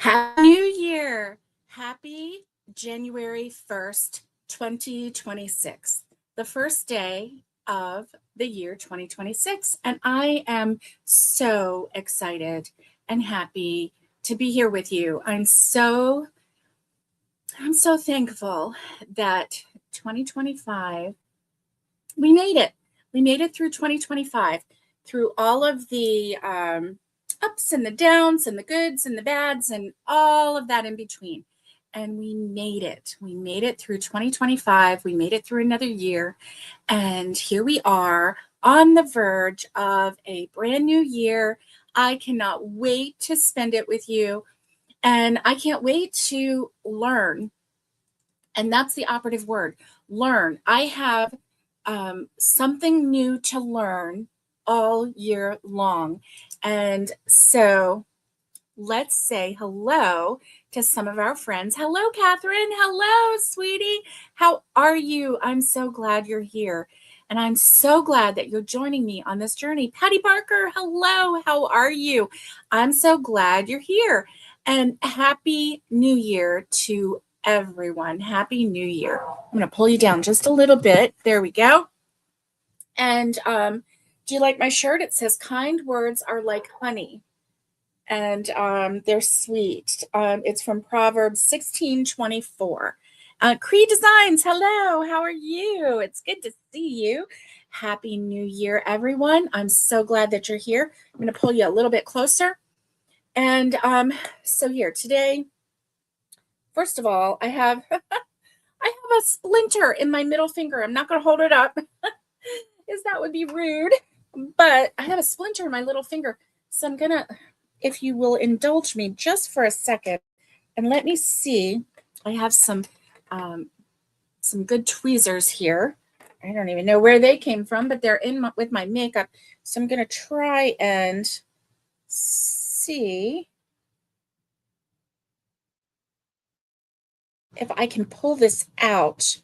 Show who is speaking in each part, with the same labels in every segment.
Speaker 1: Happy New Year! Happy January 1st, 2026, the first day of the year 2026. And I am so excited and happy to be here with you. I'm so thankful that 2025, we made it. We made it through 2025, through all of the ups and the downs and the goods and the bads and all of that in between. And we made it. We made it through 2025. We made it through another year. And here we are on the verge of a brand new year. I cannot wait to spend it with you. And I can't wait to learn. And that's the operative word, learn. I have something new to learn all year long. And so let's say hello to some of our friends. Hello, Catherine. Hello, sweetie. How are you? I'm so glad you're here. And I'm so glad that you're joining me on this journey. Patty Barker, hello. How are you? I'm so glad you're here. And Happy New Year to everyone. Happy New Year. I'm going to pull you down just a little bit. There we go. And do you like my shirt? It says kind words are like honey. And they're sweet. It's from Proverbs 16:24. Cree Designs, hello. How are you? It's good to see you. Happy New Year, everyone. I'm so glad that you're here. I'm going to pull you a little bit closer. And so here today, first of all, I have a splinter in my middle finger. I'm not going to hold it up, as that would be rude. But I have a splinter in my little finger. So I'm going to, if you will indulge me just for a second, and let me see. I have some good tweezers here. I don't even know where they came from, but they're in with my makeup. So I'm going to try and see if I can pull this out.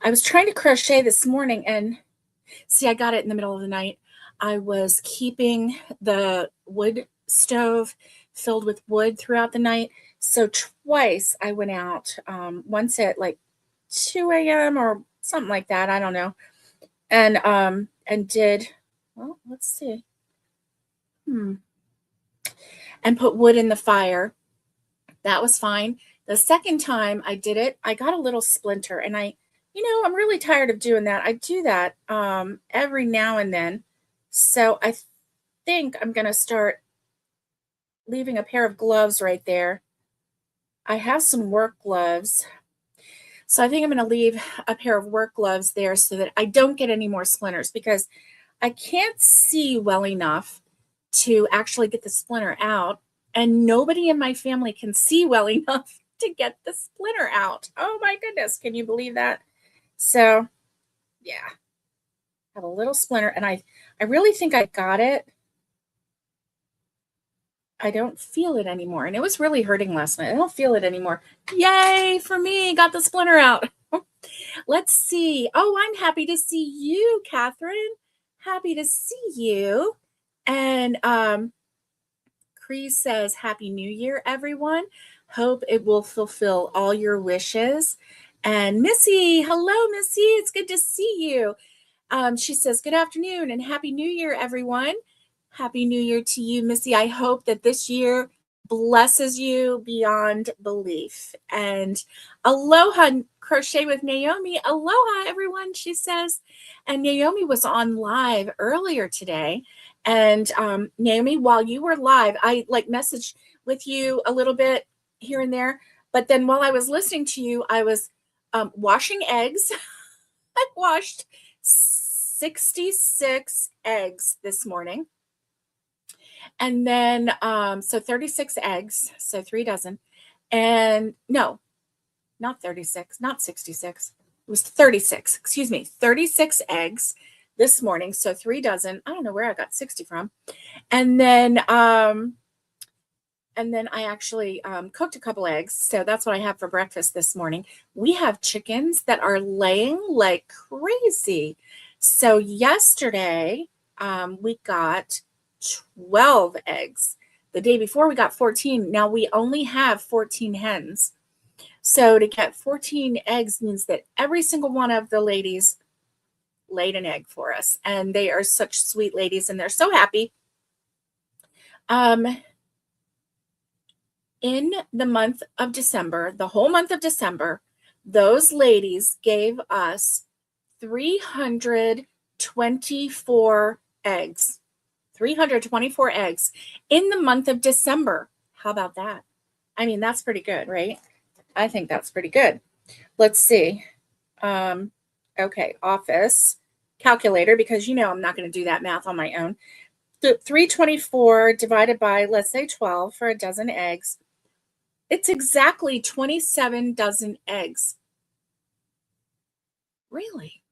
Speaker 1: I was trying to crochet this morning, and see, I got it in the middle of the night. I was keeping the wood stove filled with wood throughout the night. So twice I went out, once at like 2 a.m. or something like that. I don't know. And did, well, let's see. And put wood in the fire. That was fine. The second time I did it, I got a little splinter, and I'm really tired of doing that. I do that every now and then. So I think I'm going to start leaving a pair of gloves right there. I have some work gloves. So I think I'm going to leave a pair of work gloves there so that I don't get any more splinters, because I can't see well enough to actually get the splinter out. And nobody in my family can see well enough to get the splinter out. Oh my goodness. Can you believe that? So yeah, I have a little splinter, and I really think I got it. I don't feel it anymore. And it was really hurting last night. I don't feel it anymore. Yay for me. Got the splinter out. Let's see. Oh, I'm happy to see you, Catherine. Happy to see you. And Cree says, Happy New Year, everyone. Hope it will fulfill all your wishes. And Missy, hello, Missy. It's good to see you. She says, good afternoon and Happy New Year, everyone. Happy New Year to you, Missy. I hope that this year blesses you beyond belief. And aloha, Crochet with Naomi. Aloha, everyone, she says. And Naomi was on live earlier today. And Naomi, while you were live, I messaged with you a little bit here and there. But then while I was listening to you, I was washing eggs. I washed 66 eggs this morning. And then, so 36 eggs, so 3 dozen. And no, not 36, not 66. It was 36, 36 eggs this morning. So 3 dozen. I don't know where I got 60 from. And then I actually cooked a couple eggs. So that's what I have for breakfast this morning. We have chickens that are laying like crazy. So yesterday we got 12 eggs. The day before we got 14. Now we only have 14 hens. So to get 14 eggs means that every single one of the ladies laid an egg for us. And they are such sweet ladies and they're so happy. In the month of December, the whole month of December, those ladies gave us 324 eggs. 324 eggs in the month of December. How about that? I mean, that's pretty good, right? I think that's pretty good. Let's see. Okay, office calculator, because I'm not going to do that math on my own. 324 divided by, let's say 12 for a dozen eggs. It's exactly 27 dozen eggs. Really?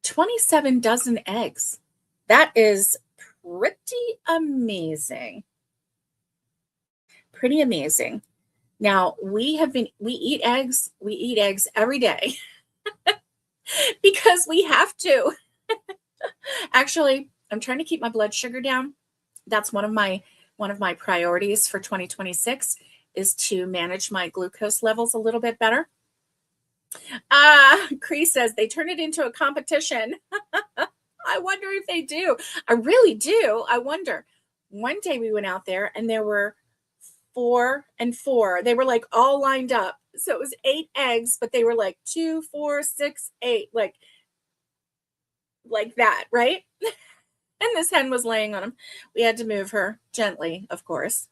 Speaker 1: 27 dozen eggs. That is pretty amazing. Pretty amazing. Now, we eat eggs every day because we have to. Actually, I'm trying to keep my blood sugar down. That's one of my priorities for 2026 is to manage my glucose levels a little bit better. Cree says they turn it into a competition. I wonder if they do. I really do. I wonder. One day we went out there and there were 4 and 4. They were like all lined up. So it was 8 eggs, but they were like 2, 4, 6, 8, like that, right? And this hen was laying on them. We had to move her gently, of course.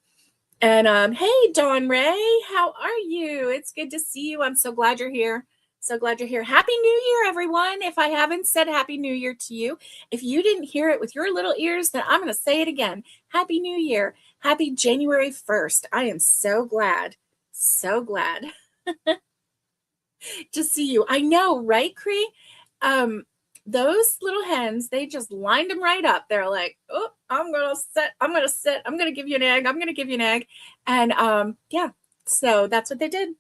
Speaker 1: And hey, Dawn Ray, how are you? It's good to see you. I'm so glad you're here. So glad you're here. Happy New Year, everyone. If I haven't said Happy New Year to you, if you didn't hear it with your little ears, then I'm going to say it again. Happy New Year. Happy January 1st. I am so glad to see you. I know, right, Cree? Those little hens, they just lined them right up. They're like, oh, I'm going to sit. I'm going to give you an egg. I'm going to give you an egg. And yeah, so that's what they did.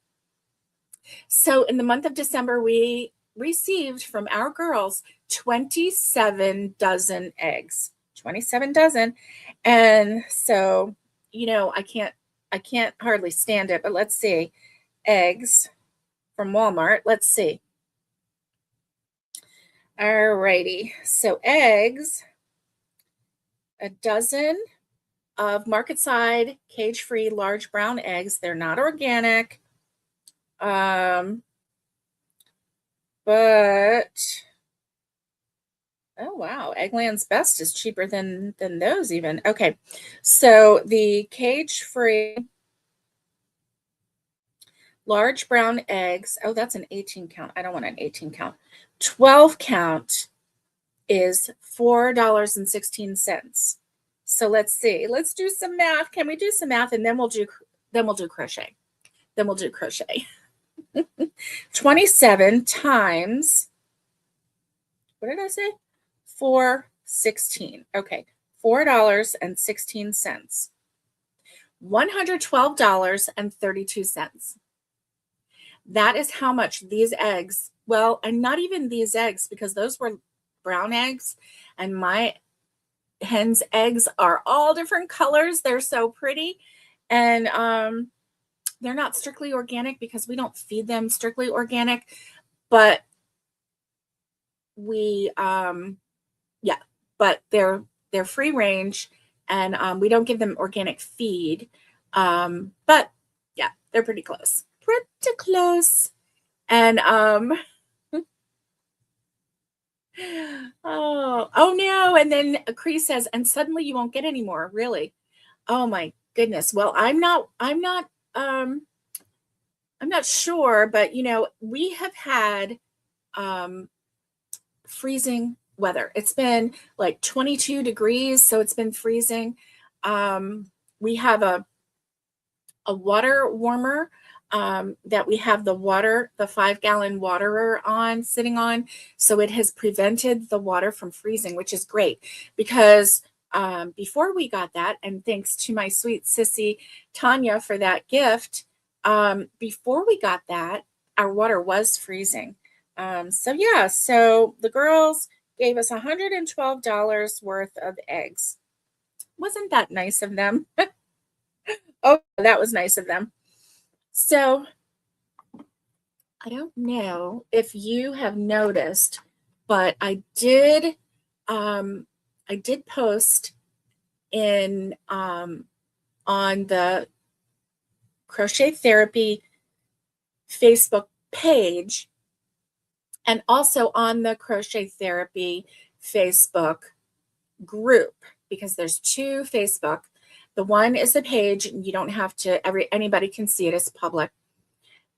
Speaker 1: So in the month of December, we received from our girls 27 dozen eggs. 27 dozen. And so, I can't hardly stand it, but let's see. Eggs from Walmart. Let's see. All righty. So eggs, a dozen of market side, cage-free, large brown eggs. They're not organic. But oh wow, Eggland's Best is cheaper than those even. Okay, so the cage-free large brown eggs. Oh, that's an 18 count. I don't want an 18 count. 12 count is $4.16. So let's see. Let's do some math. Can we do some math? And then we'll do crochet. 27 times, what did I say? 4.16. Okay, $4.16. $112.32. That is how much these eggs, well, and not even these eggs, because those were brown eggs, and my hen's eggs are all different colors. They're so pretty. And they're not strictly organic because we don't feed them strictly organic, but we but they're free range, and we don't give them organic feed. But yeah, they're pretty close. And oh no. And then Cree says, and suddenly you won't get any more. Really? Oh my goodness. Well, I'm not sure, but we have had freezing weather. It's been like 22 degrees, so it's been freezing. We have a water warmer that we have the 5-gallon waterer sitting on. So it has prevented the water from freezing, which is great because before we got that, and thanks to my sweet sissy Tanya for that gift, before we got that, our water was freezing. So the girls gave us $112 worth of eggs. Wasn't that nice of them? that was nice of them. So I don't know if you have noticed, but I did post in on the Crochet Therapy Facebook page and also on the Crochet Therapy Facebook group, because there's two Facebook. The one is the page, and you don't have to, anybody can see it, it's public.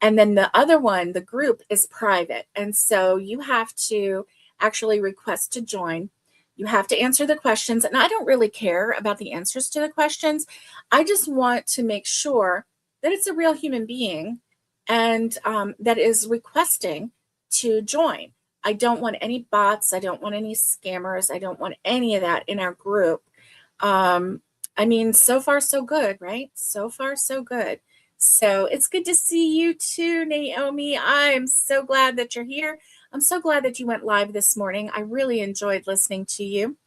Speaker 1: And then the other one, the group, is private. And so you have to actually request to join. You have to answer the questions. And I don't really care about the answers to the questions. I just want to make sure that it's a real human being and that is requesting to join. I don't want any bots. I don't want any scammers. I don't want any of that in our group. I mean, so far, so good, right? So far, so good. So it's good to see you too, Naomi. I'm so glad that you're here. I'm so glad that you went live this morning. I really enjoyed listening to you.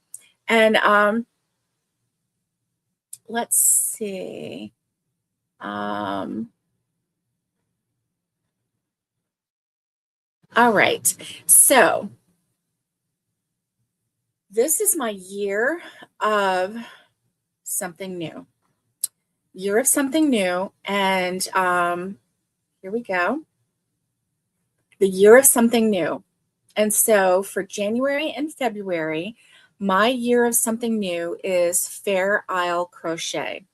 Speaker 1: And let's see. All right. So this is my year of something new. Year of something new. And here we go. The year of something new. And so for January and February, my year of something new is Fair Isle Crochet.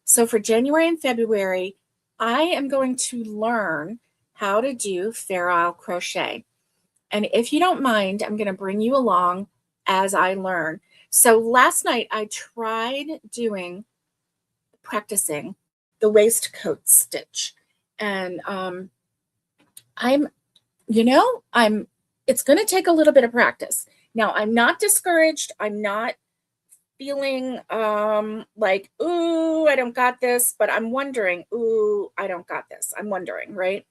Speaker 1: So for January and February, I am going to learn how to do Fair Isle Crochet. And if you don't mind, I'm going to bring you along as I learn. So last night I tried practicing the waistcoat stitch. And it's going to take a little bit of practice. Now, I'm not discouraged. I'm not feeling like, ooh, I don't got this, but I'm wondering, ooh, I don't got this. I'm wondering, right?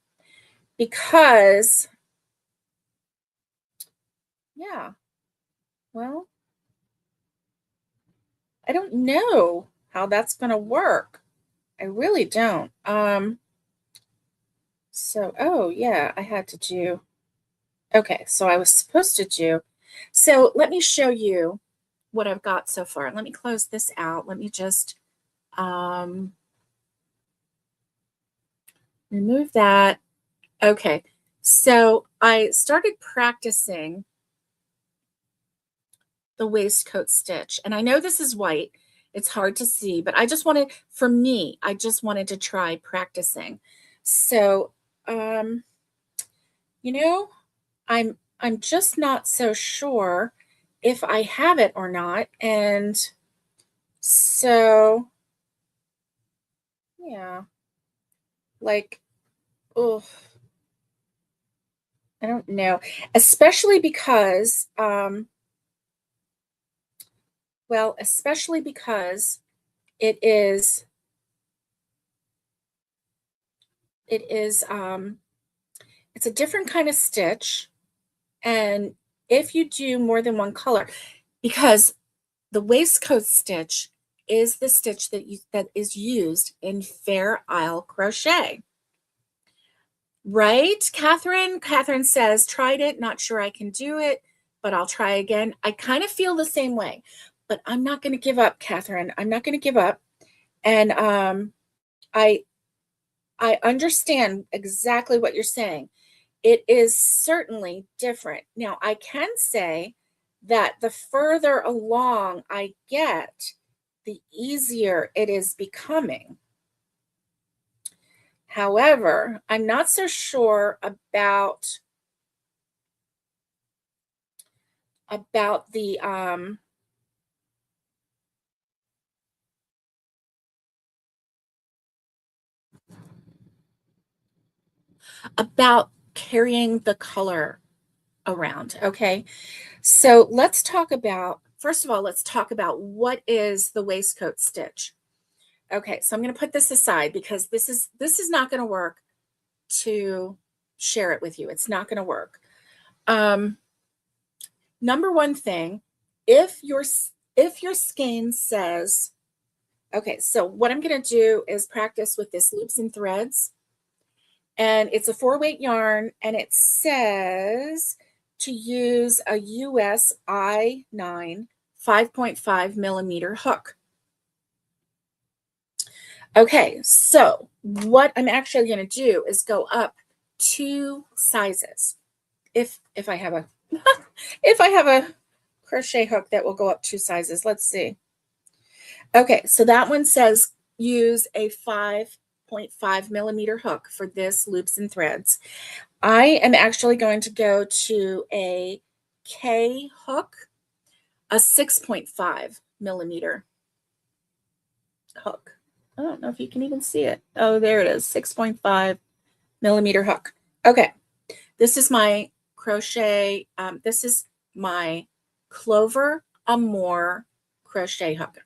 Speaker 1: Because, yeah, well, I don't know how that's going to work. I really don't. So, oh, yeah, I had to do, okay, so I was supposed to do, so let me show you what I've got so far. Let me close this out. Let me just remove that. Okay, so I started practicing the waistcoat stitch, and I know this is white. It's hard to see, but I just wanted, for me, I just wanted to try practicing. So, you know, I'm just not so sure if I have it or not, and so yeah, like, oh, I don't know, especially because, especially because it is, it is, it's a different kind of stitch. And if you do more than one color, because the waistcoat stitch is the stitch that is used in Fair Isle Crochet. Right, Catherine? Catherine says, tried it, not sure I can do it, but I'll try again. I kind of feel the same way, but I'm not going to give up, Catherine. I'm not going to give up. And I understand exactly what you're saying. It is certainly different. Now, I can say that the further along I get, the easier it is becoming. However, I'm not so sure about the about carrying the color around. Okay, so let's talk about, first of all, let's talk about what is the waistcoat stitch. Okay, so I'm going to put this aside because this is not going to work to share it with you. It's not going to work. Number one thing, if your skein says Okay, so what I'm going to do is practice with this loops and threads. And it's a 4-weight yarn, and it says to use a US I9 5.5 millimeter hook. Okay, so what I'm actually going to do is go up 2 sizes. If I have a if I have a crochet hook that will go up 2 sizes. Let's see. Okay, so that one says use a 5.5 millimeter hook for this loops and threads. I am actually going to go to a K hook, a 6.5 millimeter hook. I don't know if you can even see it. Oh, there it is, 6.5 millimeter hook. Okay, this is my crochet. This is my Clover Amour crochet hook.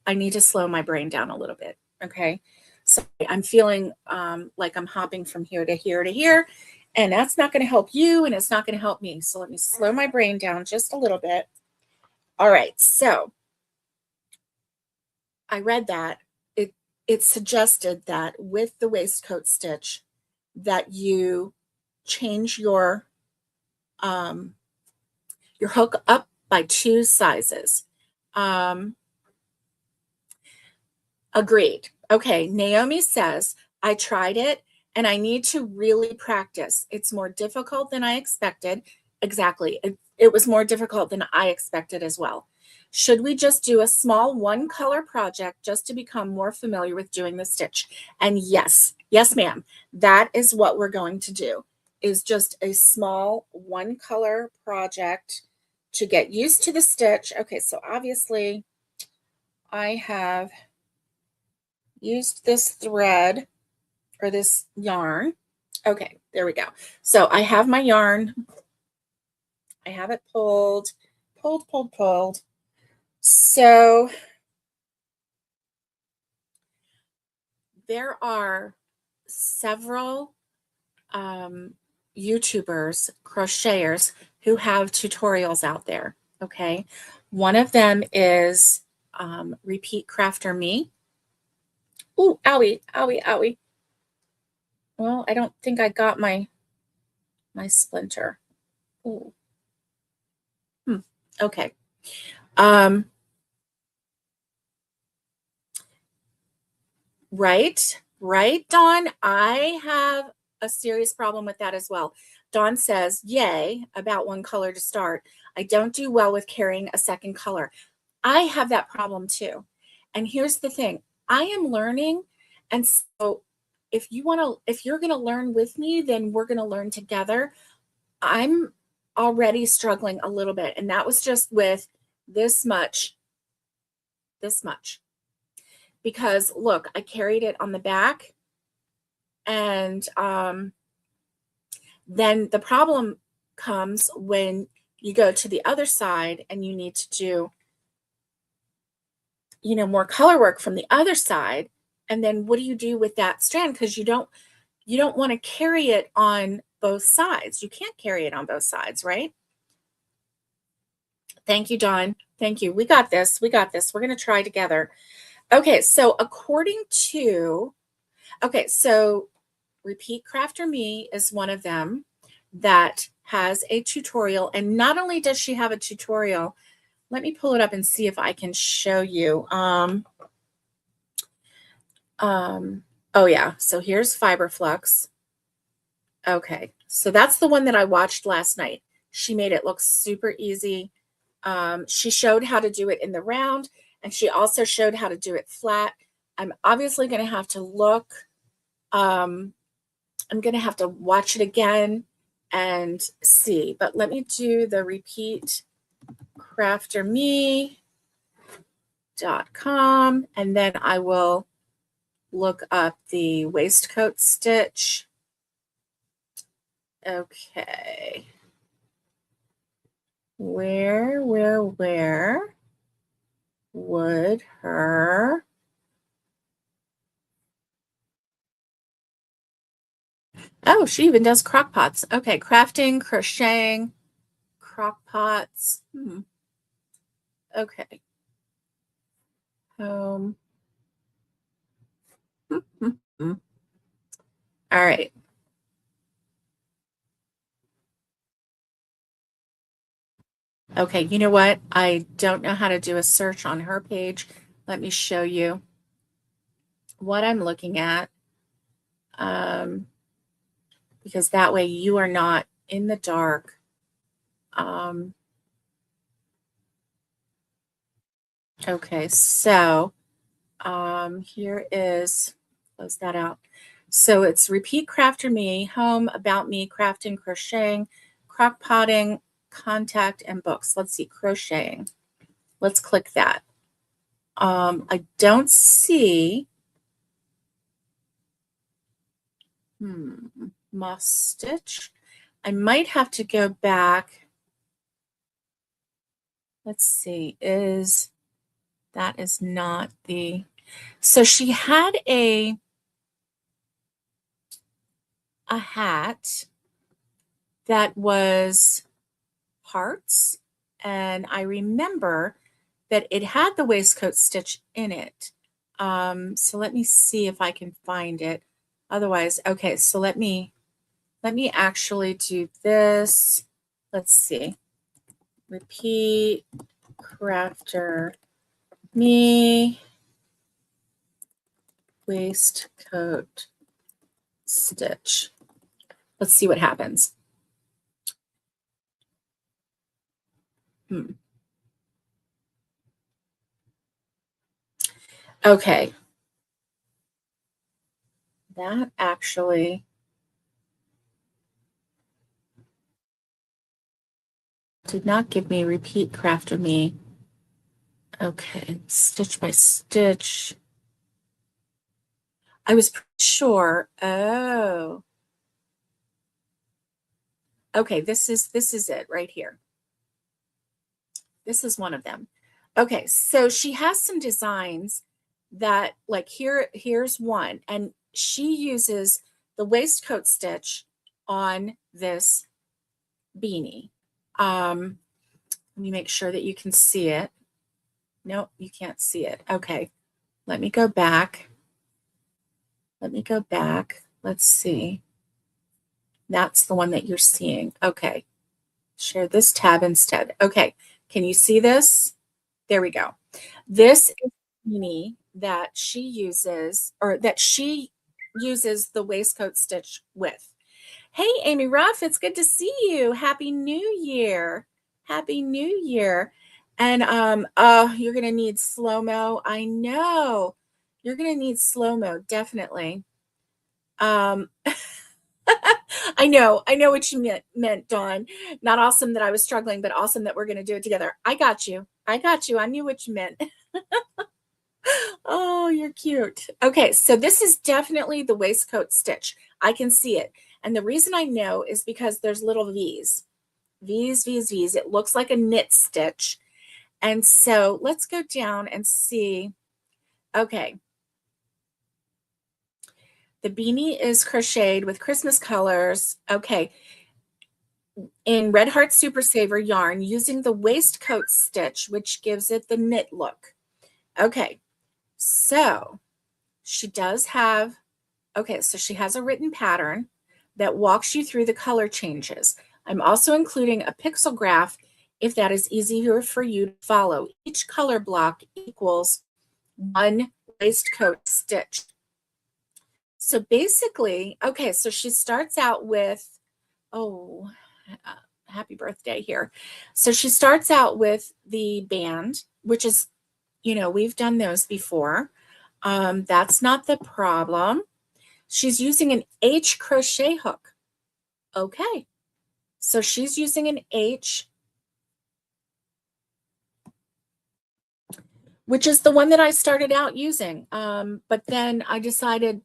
Speaker 1: I need to slow my brain down a little bit. Okay, so I'm feeling like I'm hopping from here to here to here, and that's not going to help you, and it's not going to help me. So let me slow my brain down just a little bit. All right, so I read that it suggested that with the waistcoat stitch that you change your hook up by 2 sizes. Agreed. Okay, Naomi says, I tried it and I need to really practice. It's more difficult than I expected. Exactly. It was more difficult than I expected as well. Should we just do a small 1-color project just to become more familiar with doing the stitch? And yes, ma'am, that is what we're going to do, is just a small 1-color project to get used to the stitch. Okay, so obviously I have used this thread or this yarn. Okay, there we go. So I have my yarn. I have it pulled. So there are several YouTubers, crocheters who have tutorials out there. Okay. One of them is Repeat Crafter Me. Ooh, owie, owie, owie. Well, I don't think I got my splinter. Ooh. Okay. Right, Dawn. I have a serious problem with that as well. Dawn says, yay, about 1 color to start. I don't do well with carrying a second color. I have that problem too. And here's the thing, I am learning. And so if you're going to learn with me, then we're going to learn together. I'm already struggling a little bit. And that was just with this much. Because look, I carried it on the back, and then the problem comes when you go to the other side and you need to do, more color work from the other side. And then what do you do with that strand? Because you don't want to carry it on both sides. You can't carry it on both sides, right? Thank you, Dawn. Thank you. We got this. We're going to try together. Okay, so Repeat Crafter Me is one of them that has a tutorial. And not only does she have a tutorial, let me pull it up and see if I can show you. Oh yeah, so here's Fiberflux. Okay, so that's the one that I watched last night. She made it look super easy. She showed how to do it in the round, and she also showed how to do it flat. I'm obviously going to have to look. I'm going to have to watch it again and see. But let me do the Repeat Crafter Me.com, and then I will look up the Waistcoat Stitch. Okay. Where would her she even does crock pots. Okay, crafting, crocheting, crock pots. Okay. All right. Okay, you know what? I don't know how to do a search on her page. Let me show you what I'm looking at, um, because that way you are not in the dark. Um, okay, so here is, close that out. So it's Repeat Crafter Me, Home, About Me, Crafting, Crocheting, Crock Potting, Contact, and Books. Let's see, crocheting. Let's click that. I don't see, moss stitch. I might have to go back. Let's see, that is not the, so she had a hat that was hearts, and I remember that it had the waistcoat stitch in it. So let me see if I can find it. Otherwise, okay, so let me actually do this. Let's see. Repeat Crafter Me Waistcoat Stitch. Let's see what happens. Okay. That actually did not give me Repeat Crafter Me. Okay, stitch by stitch. I was pretty sure. Oh. Okay, this is it right here. This is one of them. Okay, so she has some designs that, like, here's one, and she uses the waistcoat stitch on this beanie. Let me make sure that you can see it. Nope, you can't see it. Okay, let me go back. Let me go back. Let's see. That's the one that you're seeing. Okay, share this tab instead. Okay, can you see this? There we go. This is beanie that she uses, or that she uses the waistcoat stitch with. Hey, Amy Ruff, it's good to see you. Happy New Year. Happy New Year. And oh, you're gonna need slow-mo. I know. You're gonna need slow-mo, definitely. Um I know what you meant, Dawn. Not awesome that I was struggling, but awesome that we're gonna do it together. I got you. I got you. I knew what you meant. Oh, you're cute. Okay, so this is definitely the waistcoat stitch. I can see it. And the reason I know is because there's little V's. V's, V's, V's. It looks like a knit stitch. And so let's go down and see. Okay. The beanie is crocheted with Christmas colors. Okay. In Red Heart Super Saver yarn using the waistcoat stitch, which gives it the knit look. Okay. So she does have, okay, so she has a written pattern that walks you through the color changes. I'm also including a pixel graph if that is easier for you to follow. Each color block equals one waistcoat stitch. So basically, okay, so she starts out with, oh, happy birthday here. So she starts out with the band, which is, we've done those before. That's not the problem. She's using an H crochet hook. Okay. So she's using an H, which is the one that I started out using. But then I decided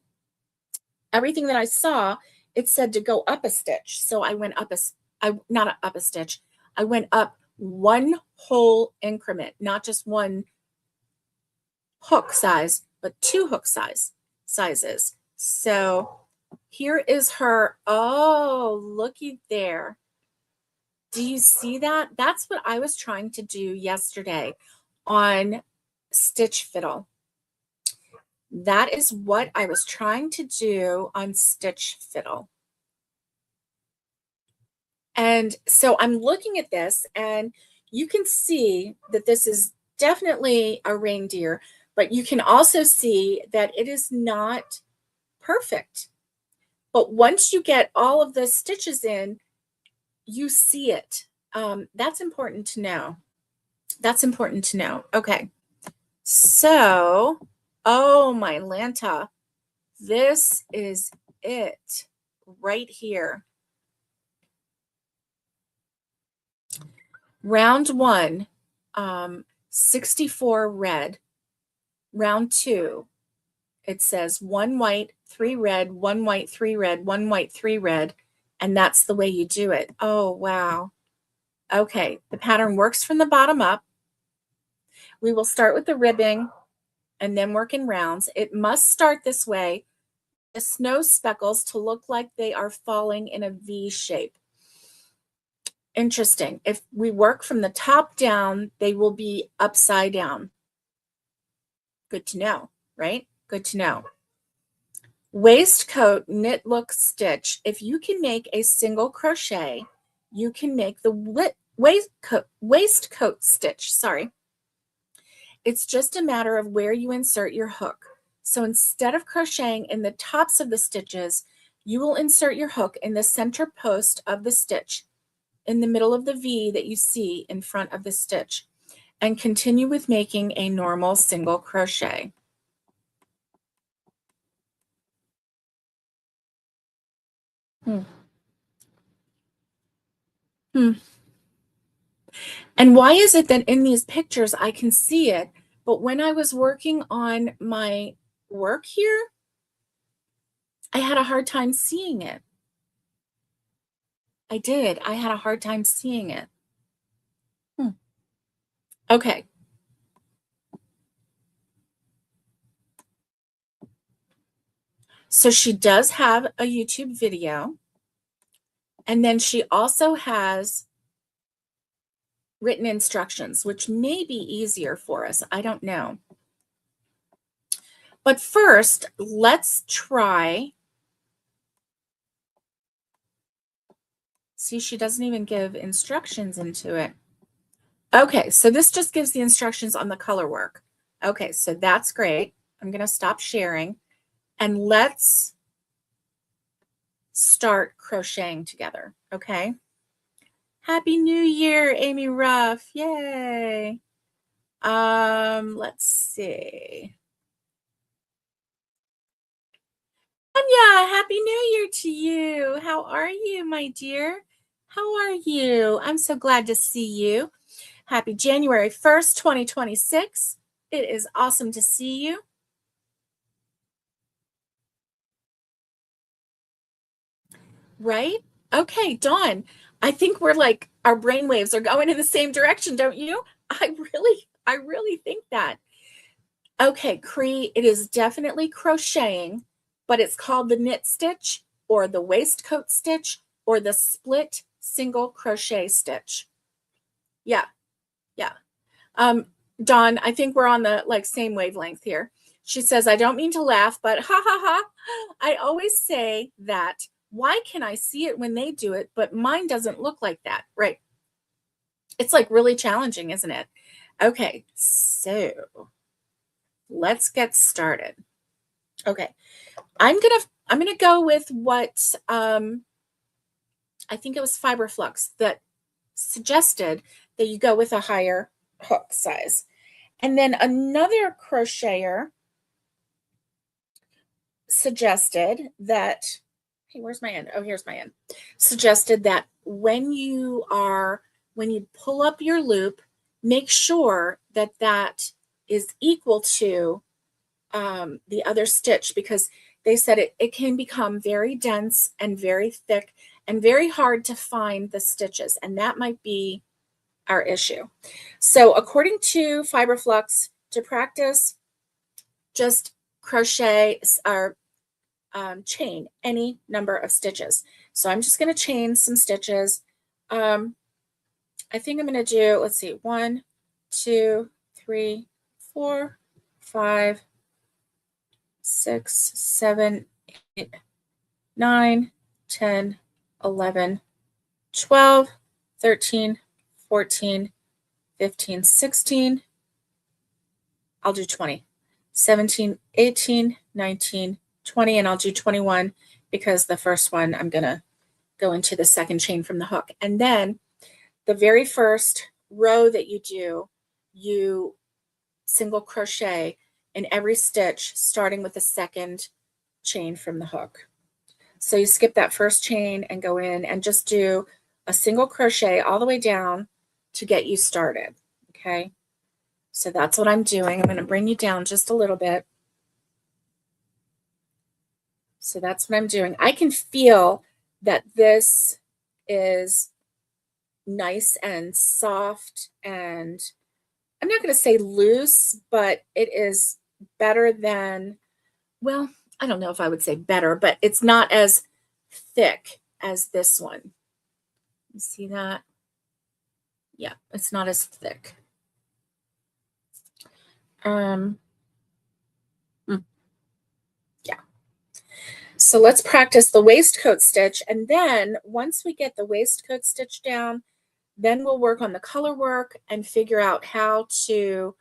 Speaker 1: everything that I saw, it said to go up a stitch. So I went up not up a stitch. I went up one whole increment, not just one hook size, but two hook sizes. So here is her. Oh, looky there. Do you see that? That's what I was trying to do yesterday on Stitch Fiddle. That is what I was trying to do on Stitch Fiddle. And so I'm looking at this, and you can see that this is definitely a reindeer, but you can also see that it is not perfect. But once you get all of the stitches in, you see it. That's important to know. That's important to know. Okay. So, oh my Lanta, this is it right here. Round one, 64 red. Round two, it says 1 white, 3 red, 1 white, 3 red, 1 white, 3 red. And that's the way you do it. Oh, wow. Okay, the pattern works from the bottom up. We will start with the ribbing and then work in rounds. It must start this way. The snow speckles to look like they are falling in a V shape. Interesting. If we work from the top down, they will be upside down. Good to know, right? Good to know. Waistcoat knit look stitch. If you can make a single crochet, you can make the waistcoat stitch. Sorry. It's just a matter of where you insert your hook. So instead of crocheting in the tops of the stitches, you will insert your hook in the center post of the stitch in the middle of the V that you see in front of the stitch, and continue with making a normal single crochet. Hmm. And why is it that in these pictures I can see it, but when I was working on my work here, I had a hard time seeing it. I did. I had a hard time seeing it. Okay. So she does have a YouTube video, and then she also has written instructions, which may be easier for us. I don't know. But first, let's try. See, she doesn't even give instructions into it. Okay, so this just gives the instructions on the color work. Okay, so that's great. I'm going to stop sharing, and let's start crocheting together, okay? Happy New Year, Amy Ruff. Yay. Let's see. Anya, Happy New Year to you. How are you, my dear? How are you? I'm so glad to see you. Happy January 1st, 2026. It is awesome to see you. Right? Okay, Dawn. I think we're like our brain waves are going in the same direction, don't you? I really think that. Okay, Cree, it is definitely crocheting, but it's called the knit stitch or the waistcoat stitch or the split single crochet stitch. Yeah, yeah. Dawn, I think we're on the like same wavelength here. She says, I don't mean to laugh, but ha ha ha. I always say that. Why can I see it when they do it, but mine doesn't look like that? Right. It's like really challenging, isn't it? Okay, so let's get started. Okay. I'm gonna go with what I think it was Fiberflux that suggested that you go with a higher hook size. And then another crocheter suggested that, hey, where's my end? Oh, here's my end. Suggested that when you pull up your loop, make sure that that is equal to the other stitch, because they said it can become very dense and very thick and very hard to find the stitches, and that might be our issue. So according to Fiberflux, to practice, just crochet or chain any number of stitches. So I'm just going to chain some stitches. I think I'm going to do, let's see, 1, 2, 3, 4, 5, 6, 7, 8, 9, 10, 11, 12, 13, 14, 15, 16. I'll do 20. 17, 18, 19, 20, and I'll do 21 because the first one I'm going to go into the second chain from the hook. And then the very first row that you do, you single crochet in every stitch starting with the second chain from the hook. So you skip that first chain and go in and just do a single crochet all the way down to get you started. Okay, so that's what I'm doing. I'm going to bring you down just a little bit. So that's what I'm doing. I can feel that this is nice and soft, and I'm not going to say loose, but it is better than, well, I don't know if I would say better, but it's not as thick as this one. You see that? Yeah, it's not as thick. Yeah. So let's practice the waistcoat stitch. And then once we get the waistcoat stitch down, then we'll work on the color work and figure out how to,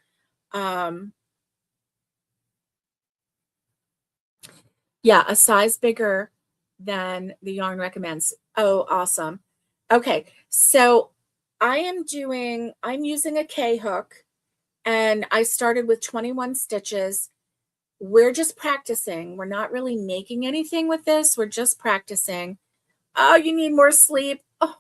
Speaker 1: yeah, a size bigger than the yarn recommends. Oh, awesome. Okay, so I'm using a K hook, and I started with 21 stitches. We're just practicing. We're not really making anything with this. We're just practicing. Oh, you need more sleep. Oh,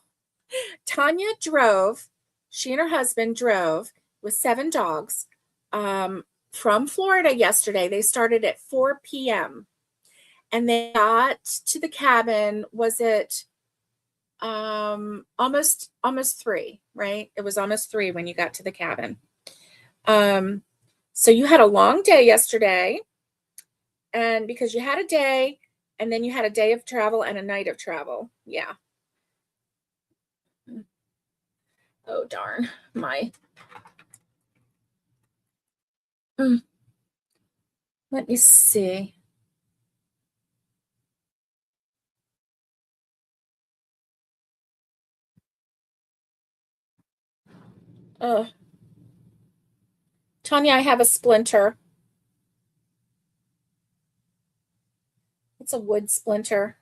Speaker 1: Tanya drove. She and her husband drove with 7 dogs from Florida yesterday. They started at 4 p.m. and they got to the cabin. Was it almost 3, right? It was almost 3 when you got to the cabin. So you had a long day yesterday, and because you had a day and then you had a day of travel and a night of travel. Yeah. Oh, darn. Let me see. Tanya, I have a splinter. It's a wood splinter.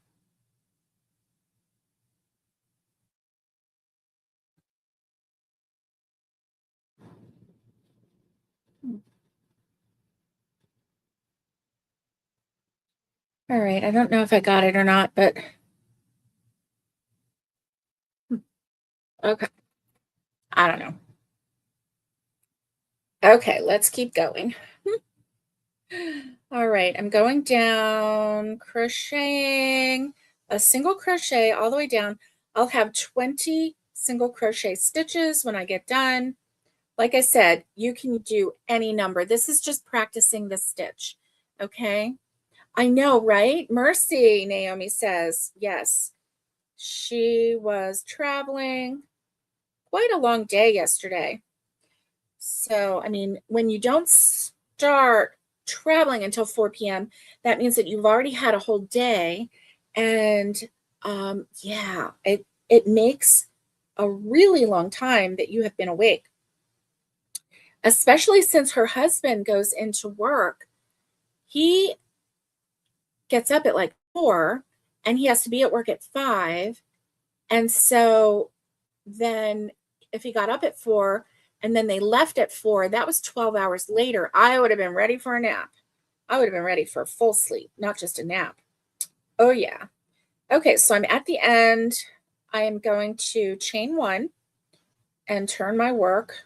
Speaker 1: All right, I don't know if I got it or not, but okay. I don't know. Okay, let's keep going. All right, I'm going down, crocheting a single crochet all the way down. I'll have 20 single crochet stitches when I get done. Like I said, you can do any number. This is just practicing the stitch, okay? I know, right? Mercy, Naomi says. Yes, she was traveling. Quite a long day yesterday. So, I mean, when you don't start traveling until 4 p.m., that means that you've already had a whole day. And yeah, it makes a really long time that you have been awake, especially since her husband goes into work. He gets up at like 4 and he has to be at work at 5. And so then if he got up at 4 and then they left at 4, that was 12 hours later. I would have been ready for a nap. I would have been ready for full sleep, not just a nap. Oh, yeah. Okay, so I'm at the end. I am going to chain 1 and turn my work.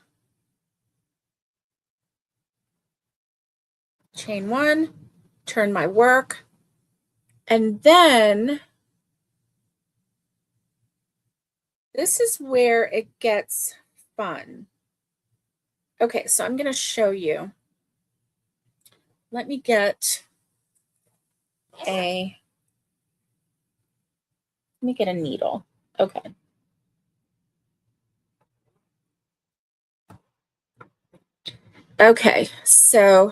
Speaker 1: Chain 1, turn my work. And then this is where it gets fun. Okay, so I'm going to show you. Let me get a needle. Okay. Okay, so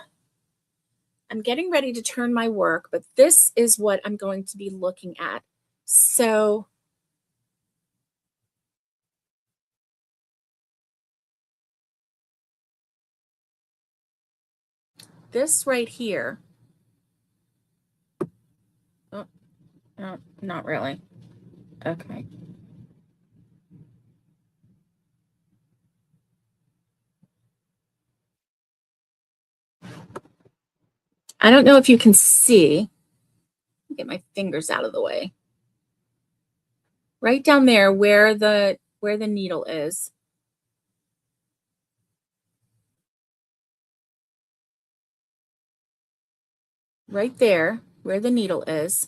Speaker 1: I'm getting ready to turn my work, but this is what I'm going to be looking at. So this right here, oh, no, not really. Okay. I don't know if you can see. Get my fingers out of the way. Right down there where the needle is. Right there where the needle is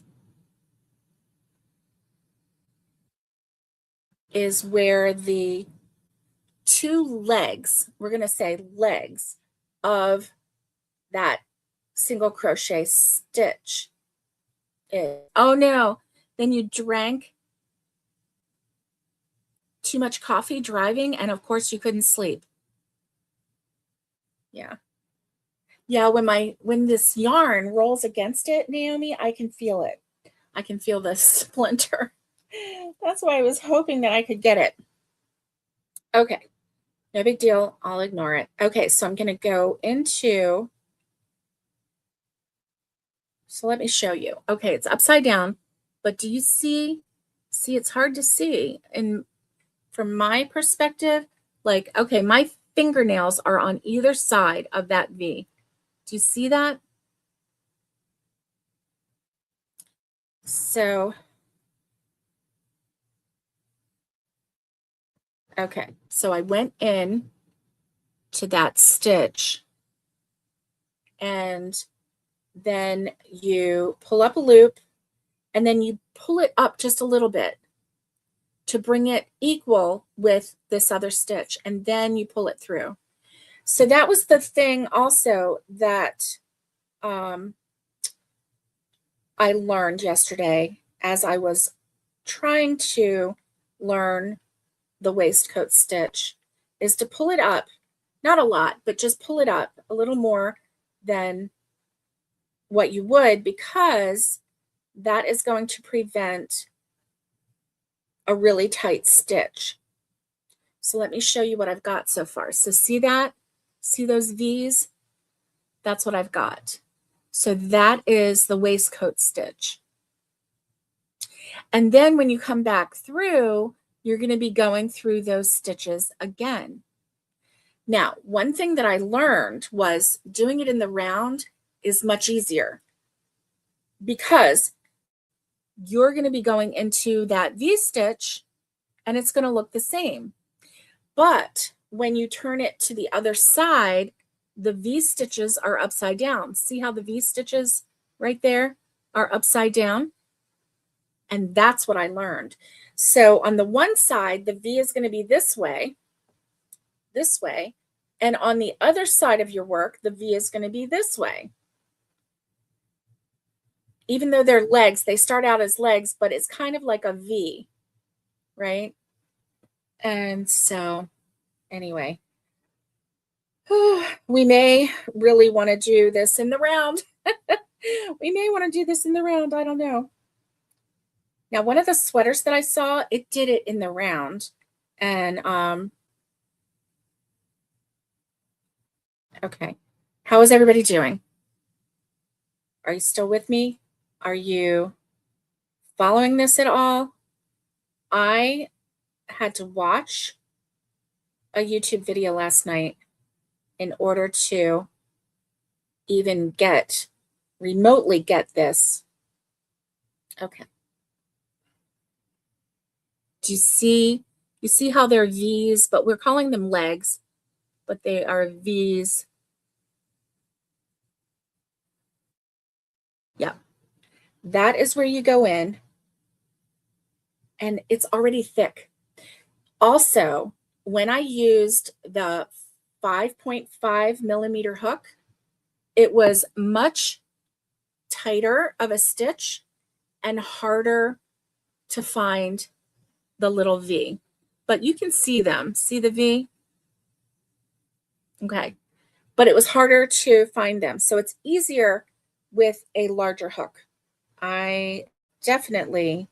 Speaker 1: where the two legs, we're going to say legs, of that single crochet stitch is. Oh no, then you drank too much coffee driving, and of course you couldn't sleep. Yeah. Yeah, when this yarn rolls against it, Naomi, I can feel it. I can feel the splinter. That's why I was hoping that I could get it. Okay, no big deal. I'll ignore it. Okay, so I'm going to go into, so let me show you. Okay, it's upside down, but do you see, it's hard to see. And from my perspective, like, okay, my fingernails are on either side of that V. Do you see that? So, okay, so I went in to that stitch, and then you pull up a loop, and then you pull it up just a little bit to bring it equal with this other stitch, and then you pull it through. So that was the thing also that I learned yesterday as I was trying to learn the waistcoat stitch, is to pull it up, not a lot, but just pull it up a little more than what you would, because that is going to prevent a really tight stitch. So let me show you what I've got so far. So see that? See those V's? That's what I've got. So that is the waistcoat stitch. And then when you come back through, you're going to be going through those stitches again. Now, one thing that I learned was doing it in the round is much easier, because you're going to be going into that V stitch and it's going to look the same. But when you turn it to the other side, the V stitches are upside down. See how the V stitches right there are upside down? And that's what I learned. So on the one side, the V is going to be this way. And on the other side of your work, the V is going to be this way. Even though they're legs, they start out as legs, but it's kind of like a V, right? And so anyway, we may really want to do this in the round. We may want to do this in the round. I don't know. Now, one of the sweaters that I saw, it did it in the round. And okay. How is everybody doing? Are you still with me? Are you following this at all? I had to watch a YouTube video last night in order to even remotely get this. Okay. Do you see how they're V's, but we're calling them legs, but they are V's. Yeah. That is where you go in, and it's already thick. Also, when I used the 5.5 millimeter hook, it was much tighter of a stitch and harder to find the little V. But you can see them. See the V? Okay. But it was harder to find them. So it's easier with a larger hook. I definitely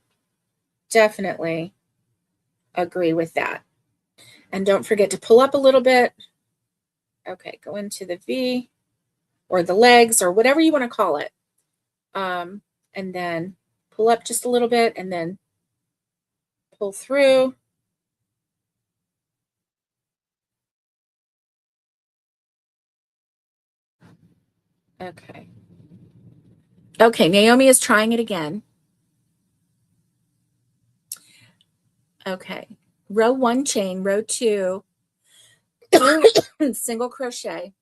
Speaker 1: agree with that. And don't forget to pull up a little bit. Okay, go into the V or the legs or whatever you want to call it. And then pull up just a little bit and then pull through. Okay. Okay, Naomi is trying it again. Okay. Row 1 chain, row 2 single crochet.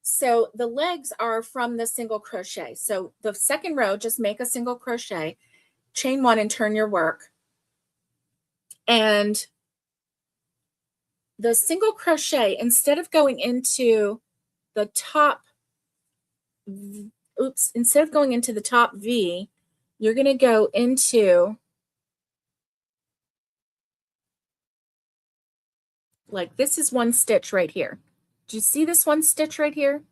Speaker 1: So the legs are from the single crochet. So the second row, just make a single crochet, chain 1 and turn your work. And the single crochet, instead of going into the top, instead of going into the top V, you're going to go into like this is one stitch right here. Do you see this one stitch right here?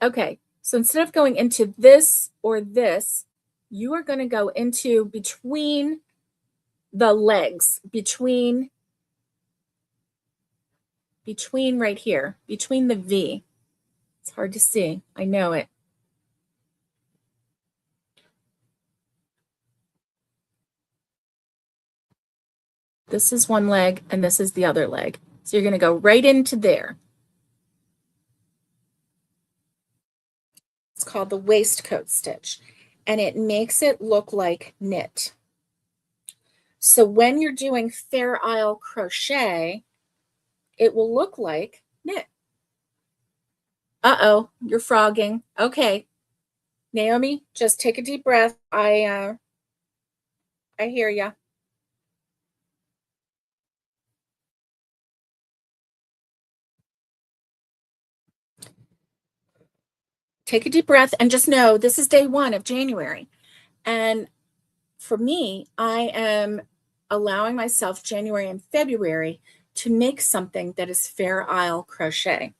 Speaker 1: Okay, so instead of going into this or this, you are going to go into between the legs, between right here, between the V. It's hard to see. I know it. This is one leg and this is the other leg. So you're going to go right into there. It's called the waistcoat stitch, and it makes it look like knit. So when you're doing Fair Isle crochet, it will look like knit. Uh-oh, you're frogging. Okay. Naomi, just take a deep breath. I hear ya. Take a deep breath and just know this is day 1 of January. And for me, I am allowing myself January and February to make something that is Fair Isle crochet.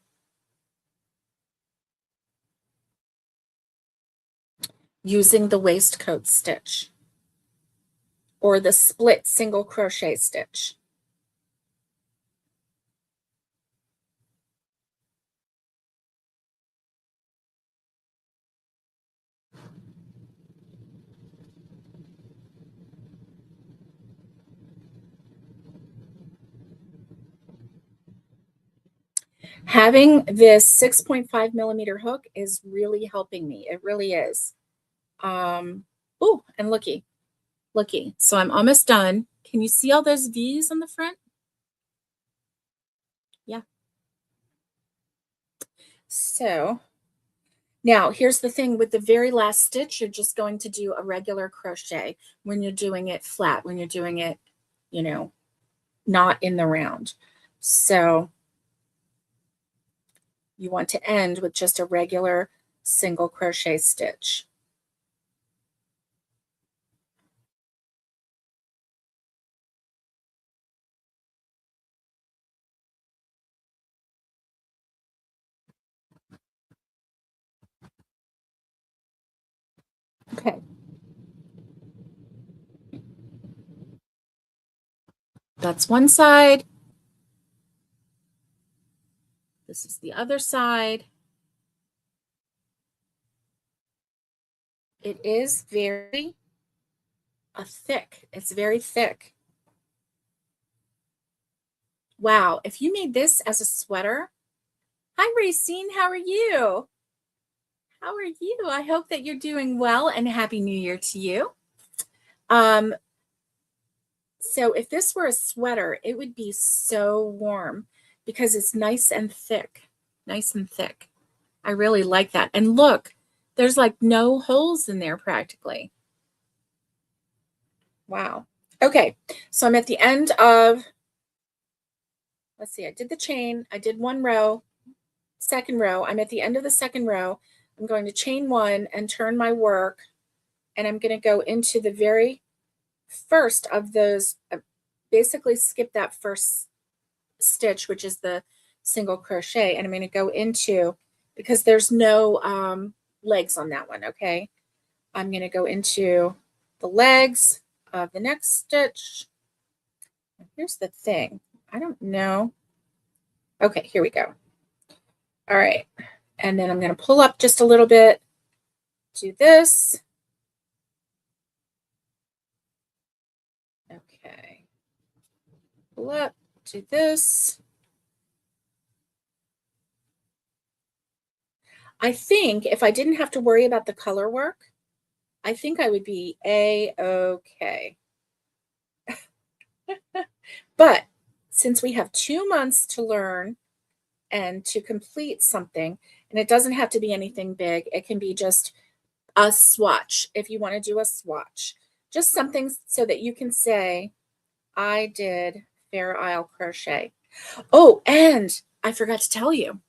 Speaker 1: Using the waistcoat stitch or the split single crochet stitch. Having this 6.5 millimeter hook is really helping me. It really is. Oh, and looky. So I'm almost done. Can you see all those V's on the front? Yeah. So now here's the thing with the very last stitch, you're just going to do a regular crochet when you're doing it flat, when you're doing it, you know, not in the round. So you want to end with just a regular single crochet stitch. Okay. That's one side. This is the other side. It is very thick. It's very thick. Wow. If you made this as a sweater. Hi, Racine. How are you? How are you? I hope that you're doing well and Happy New Year to you. So if this were a sweater, it would be so warm because it's nice and thick. Nice and thick. I really like that. And look, there's like no holes in there practically. Wow. Okay, so I'm at the end of, let's see, I did the chain, I did one row, second row. I'm at the end of the second row. I'm going to chain 1 and turn my work, and I'm going to go into the very first of those, basically skip that first stitch, which is the single crochet, and I'm going to go into, because there's no legs on that one, okay? I'm going to go into the legs of the next stitch. Here's the thing. I don't know. Okay, here we go. All right. And then I'm going to pull up just a little bit, do this. Okay. Pull up, do this. I think if I didn't have to worry about the color work, I think I would be A-okay. But since we have 2 months to learn and to complete something, and it doesn't have to be anything big, it can be just a swatch if you want to do a swatch. Just something so that you can say, I did Fair Isle crochet. Oh, and I forgot to tell you.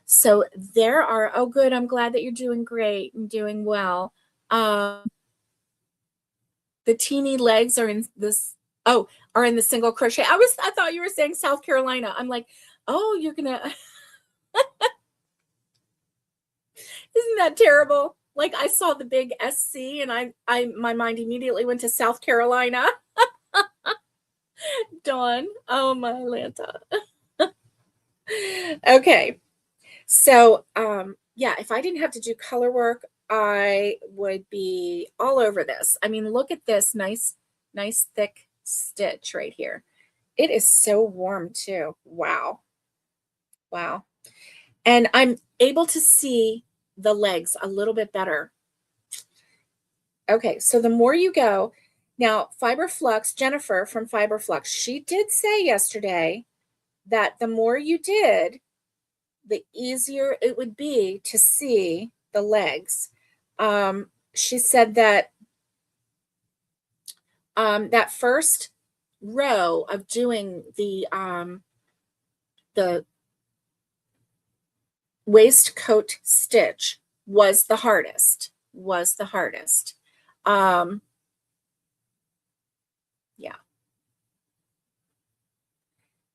Speaker 1: So there are, oh good, I'm glad that you're doing great and doing well. The teeny legs are in this, are in the single crochet. I thought you were saying South Carolina. I'm like, oh, you're gonna, isn't that terrible? Like I saw the big SC and my mind immediately went to South Carolina. Dawn, oh my Lanta. Okay. So, yeah, if I didn't have to do color work, I would be all over this. I mean, look at this nice thick stitch right here. It is so warm too. Wow. Wow. And I'm able to see the legs a little bit better. Okay, so the more you go, now Fiberflux, Jennifer from Fiberflux, she did say yesterday that the more you did, the easier it would be to see the legs. She said that that first row of doing the waistcoat stitch was the hardest. Yeah.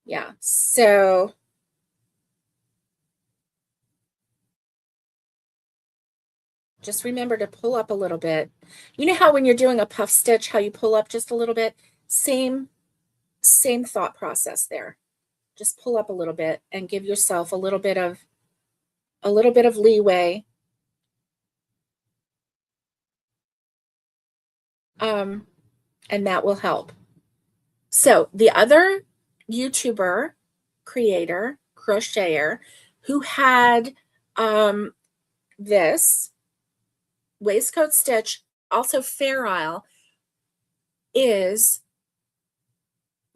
Speaker 1: Yeah. So just remember to pull up a little bit. You know how when you're doing a puff stitch, how you pull up just a little bit? Same thought process there. Just pull up a little bit and give yourself a little bit of leeway. And that will help. So the other YouTuber, creator, crocheter who had this waistcoat stitch, also Fair Isle, is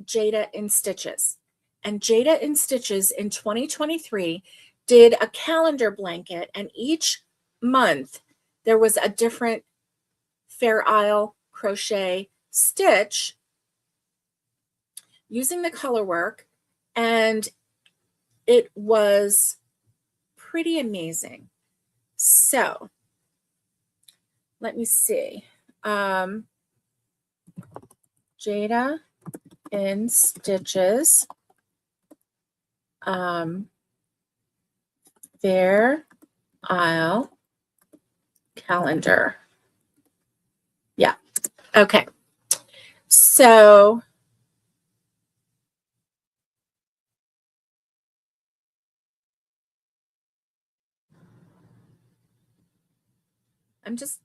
Speaker 1: Jada in Stitches. And Jada in Stitches in 2023 did a calendar blanket, and each month there was a different Fair Isle crochet stitch using the color work, and it was pretty amazing. So let me see. Jada in Stitches, Fair Isle calendar. Yeah. Okay. So I'm just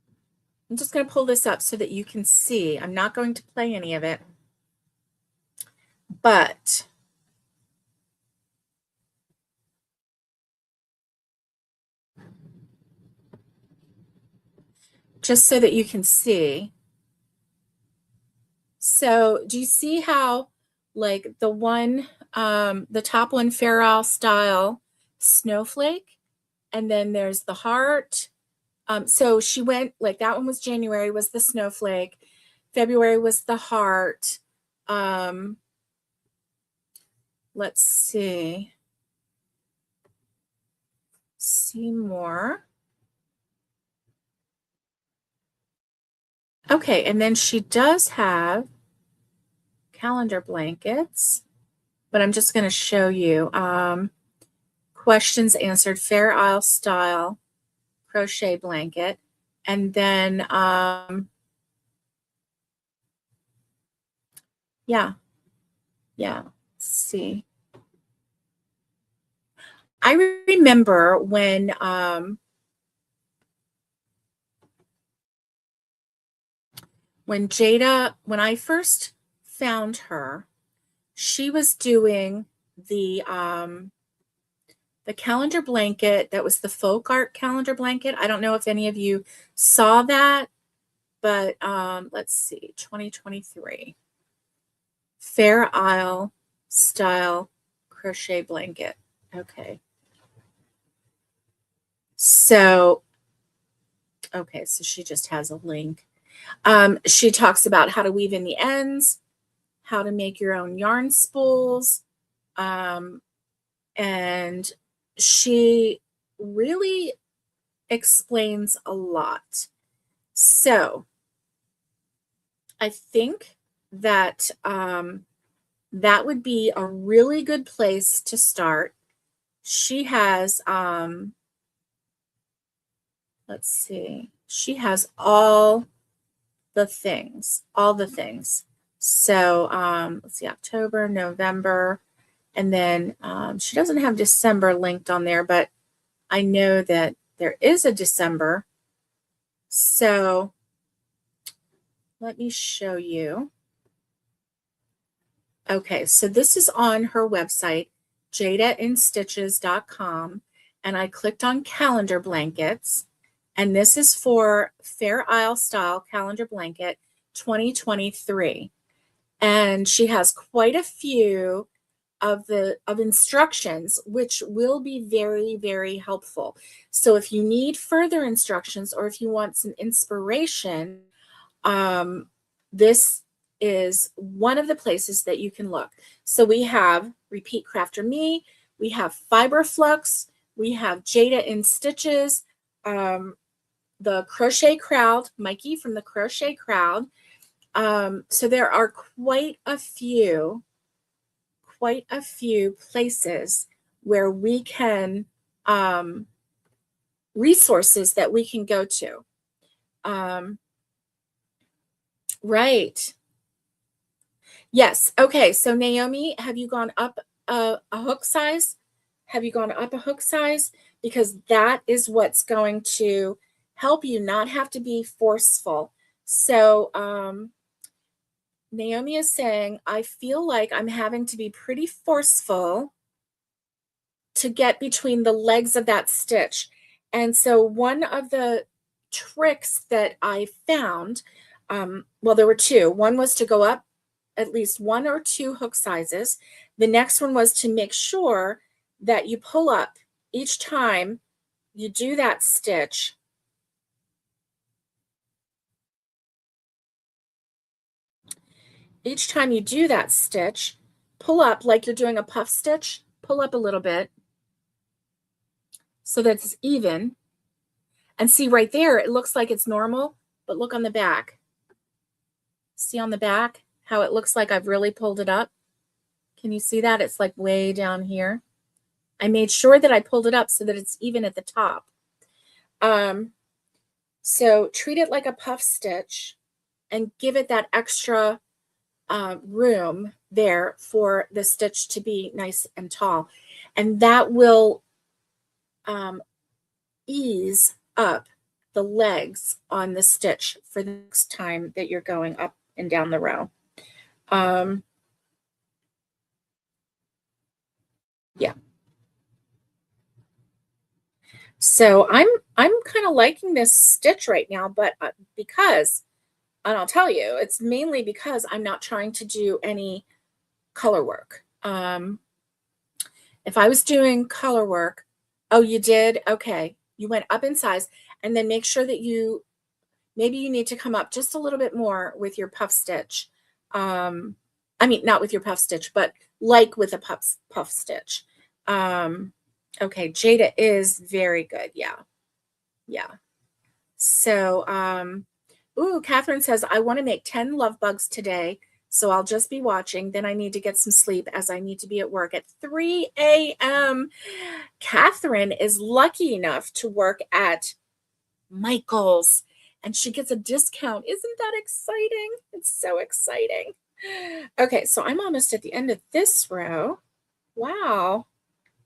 Speaker 1: going to pull this up so that you can see. I'm not going to play any of it, but just so that you can see. So do you see how like the one, the top one, Fair Isle style snowflake, and then there's the heart. So she went like that one was January, was the snowflake. February was the heart. Let's see more. Okay, and then she does have calendar blankets, but I'm just going to show you. Questions answered, Fair Isle style crochet blanket. And then, yeah, let's see. I remember when Jada, when I first found her, she was doing the calendar blanket that was the folk art calendar blanket. I don't know if any of you saw that, but let's see, 2023 Fair Isle style crochet blanket. Okay. So she just has a link. She talks about how to weave in the ends, how to make your own yarn spools, and she really explains a lot. So I think that that would be a really good place to start. She has, let's see, she has all the things. So let's see, October, November, and then she doesn't have December linked on there, but I know that there is a December. So let me show you. Okay, so this is on her website, jadainstitches.com, and I clicked on calendar blankets, and this is for Fair Isle style calendar blanket 2023. And she has quite a few of instructions, which will be very, very helpful. So if you need further instructions or if you want some inspiration, this is one of the places that you can look. So we have Repeat Crafter Me, we have Fiber Flux, we have Jada in Stitches, the Crochet Crowd, Mikey from the Crochet Crowd. So there are quite a few places where we can, resources that we can go to. Right. Yes. Okay. So Naomi, have you gone up a hook size? Because that is what's going to help you not have to be forceful. So Naomi is saying, I feel like I'm having to be pretty forceful to get between the legs of that stitch. And so one of the tricks that I found, well, there were two. One was to go up at least 1 or 2 hook sizes. The next one was to make sure that you pull up each time you do that stitch. Each time you do that stitch, pull up like you're doing a puff stitch, pull up a little bit so that it's even. And see right there, it looks like it's normal, but look on the back. See on the back how it looks like I've really pulled it up? Can you see that? It's like way down here. I made sure that I pulled it up so that it's even at the top. So treat it like a puff stitch and give it that extra room there for the stitch to be nice and tall. And that will ease up the legs on the stitch for the next time that you're going up and down the row. Yeah. So I'm kind of liking this stitch right now, but because, and I'll tell you, it's mainly because I'm not trying to do any color work. If I was doing color work, oh, you did? Okay. You went up in size, and then make sure that maybe you need to come up just a little bit more with your puff stitch. I mean, not with your puff stitch, but like with a puff stitch. Okay, Jada is very good. Yeah. So, ooh, Catherine says, I want to make 10 love bugs today, so I'll just be watching. Then I need to get some sleep as I need to be at work at 3 a.m. Catherine is lucky enough to work at Michael's, and she gets a discount. Isn't that exciting? It's so exciting. Okay, so I'm almost at the end of this row. Wow.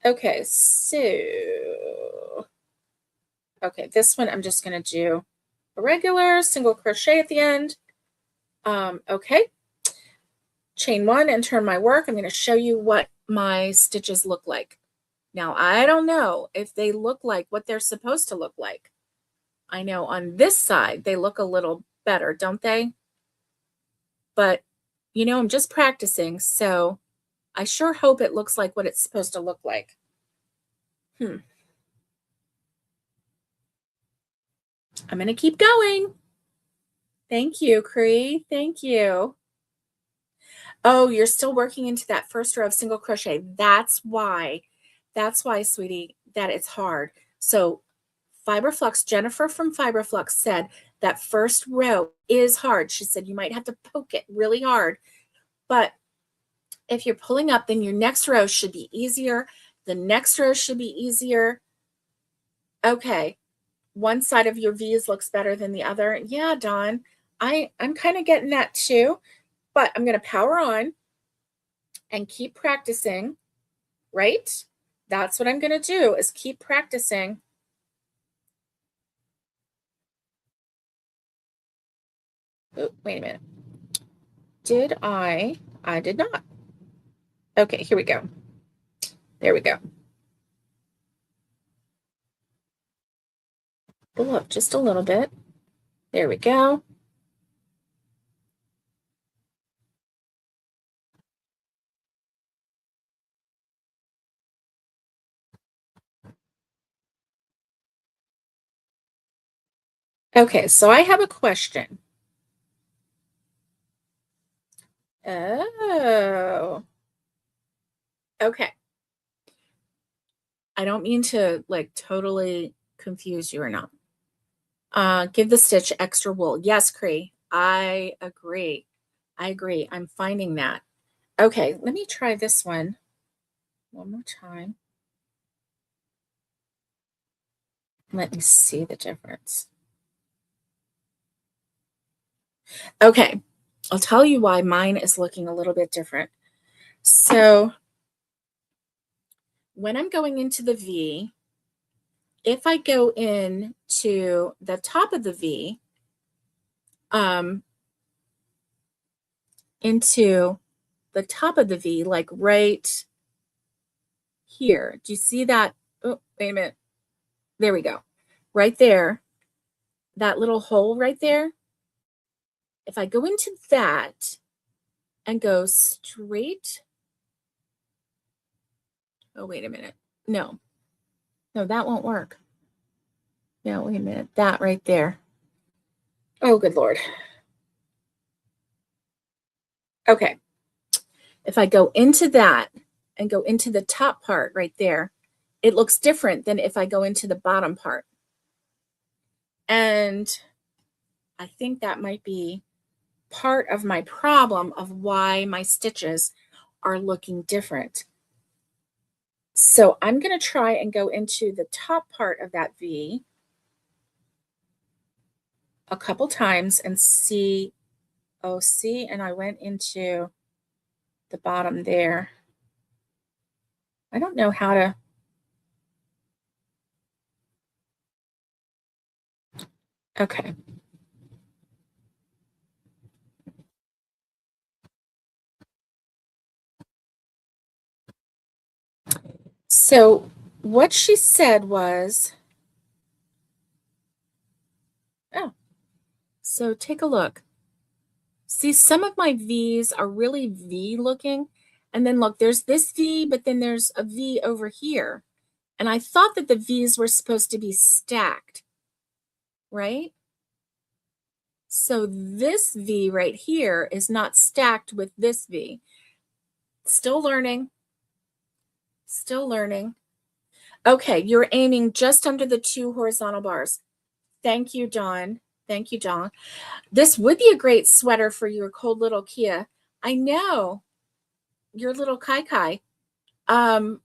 Speaker 1: Okay, so, okay, this one I'm just going to do a regular single crochet at the end. Okay, chain one and turn my work. I'm going to show you what my stitches look like. Now, I don't know if they look like what they're supposed to look like. I know on this side, they look a little better, don't they? But, you know, I'm just practicing, so I sure hope it looks like what it's supposed to look like. I'm going to keep going. Thank you, Cree. Thank you. Oh, you're still working into that first row of single crochet. That's why, sweetie, that it's hard. So Fiberflux, Jennifer from Fiberflux said that first row is hard. She said you might have to poke it really hard. But if you're pulling up, then your next row should be easier. The next row should be easier. Okay. One side of your V's looks better than the other. Yeah, Dawn, I'm kind of getting that too, but I'm going to power on and keep practicing, right? That's what I'm going to do, is keep practicing. Oh, wait a minute. Did I did not. Okay, here we go. There we go. Pull up just a little bit. There we go. Okay, so I have a question. Oh. Okay. I don't mean to like totally confuse you or not. Give the stitch extra wool. Yes, Cree. I agree. I agree. I'm finding that. Okay, let me try this one more time. Let me see the difference. Okay, I'll tell you why mine is looking a little bit different. So when I'm going into the V, if I go in to the top of the V, into the top of the V, like right here. Do you see that? Oh, wait a minute. There we go. Right there, that little hole right there. If I go into that and go straight, oh, wait a minute. No, that won't work. No, wait a minute. That right there. Oh, good Lord. Okay. If I go into that and go into the top part right there, it looks different than if I go into the bottom part. And I think that might be part of my problem of why my stitches are looking different. So I'm going to try and go into the top part of that V a couple times and see. Oh, see, and I went into the bottom there. I don't know how to. Okay. So what she said was, oh, so take a look. See, some of my V's are really V looking. And then look, there's this V, but then there's a V over here. And I thought that the V's were supposed to be stacked, right? So this V right here is not stacked with this V. Still learning. Still learning. Okay, you're aiming just under the 2 horizontal bars. Thank you, Dawn. Thank you, Dawn. This would be a great sweater for your cold little Kia. I know. Your little Kai Kai. A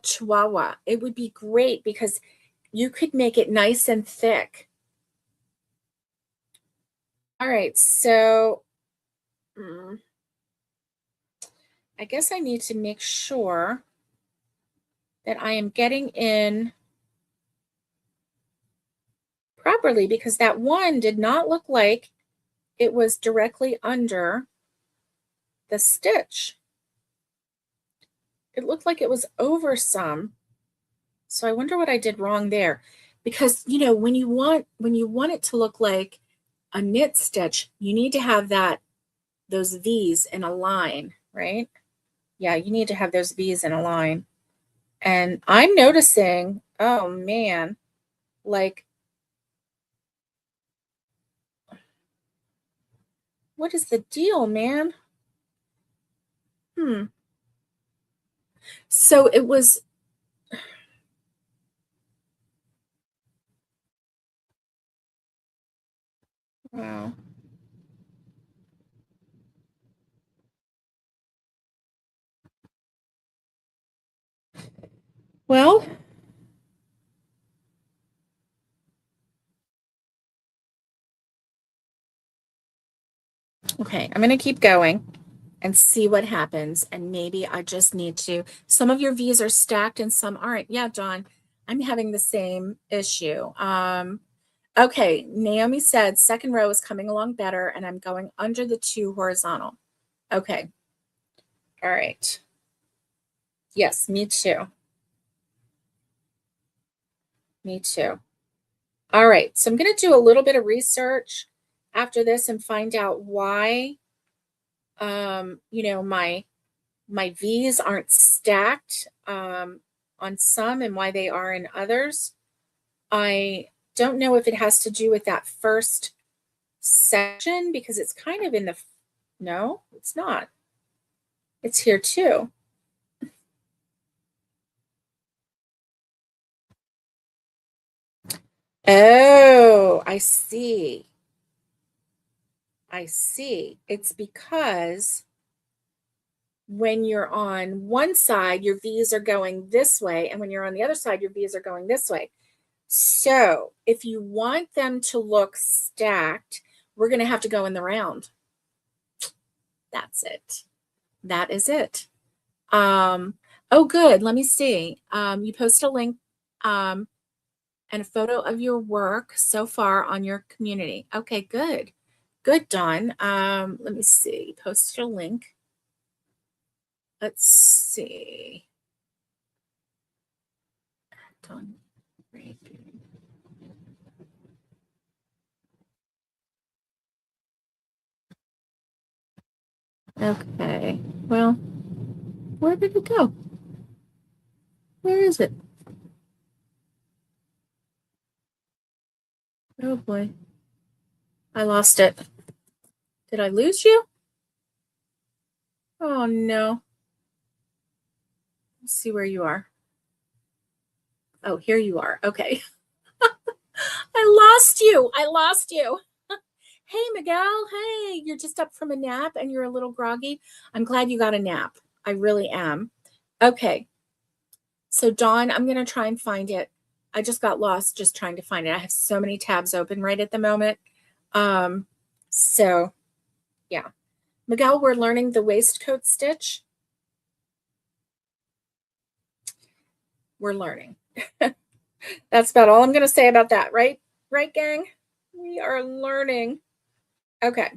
Speaker 1: Chihuahua. It would be great because you could make it nice and thick. All right, so I guess I need to make sure that I am getting in properly, because that one did not look like it was directly under the stitch. It looked like it was over some. So I wonder what I did wrong there. Because, you know, when you want it to look like a knit stitch, you need to have those V's in a line, right? Yeah, you need to have those V's in a line. And I'm noticing, oh man, like, what is the deal, man? So it was, wow. Well, okay, I'm going to keep going and see what happens. And maybe I just need to, some of your V's are stacked and some aren't. Yeah, Dawn, I'm having the same issue. Okay, Naomi said second row is coming along better and I'm going under the 2 horizontal. Okay. All right. Yes, me too. Me too. All right, so I'm going to do a little bit of research after this and find out why you know, my V's aren't stacked on some and why they are in others. I don't know if it has to do with that first section, because it's kind of in the, no, it's not. It's here too. Oh, I see. I see. It's because when you're on one side, your V's are going this way, and when you're on the other side, your V's are going this way. So if you want them to look stacked, we're going to have to go in the round. That's it. That is it. Oh, good. Let me see. You post a link and a photo of your work so far on your community. Okay, good. Good, Dawn. Let me see. Posted a link. Let's see. Dawn. Okay. Well, where did it go? Where is it? Oh boy. I lost it. Did I lose you? Oh no. Let's see where you are. Oh, here you are. Okay. I lost you. I lost you. Hey, Miguel. Hey, you're just up from a nap and you're a little groggy. I'm glad you got a nap. I really am. Okay. So, Dawn, I'm going to try and find it. I just got lost just trying to find it. I have so many tabs open right at the moment. So, yeah. Miguel, we're learning the waistcoat stitch. We're learning. That's about all I'm going to say about that, right? Right, gang? We are learning. Okay.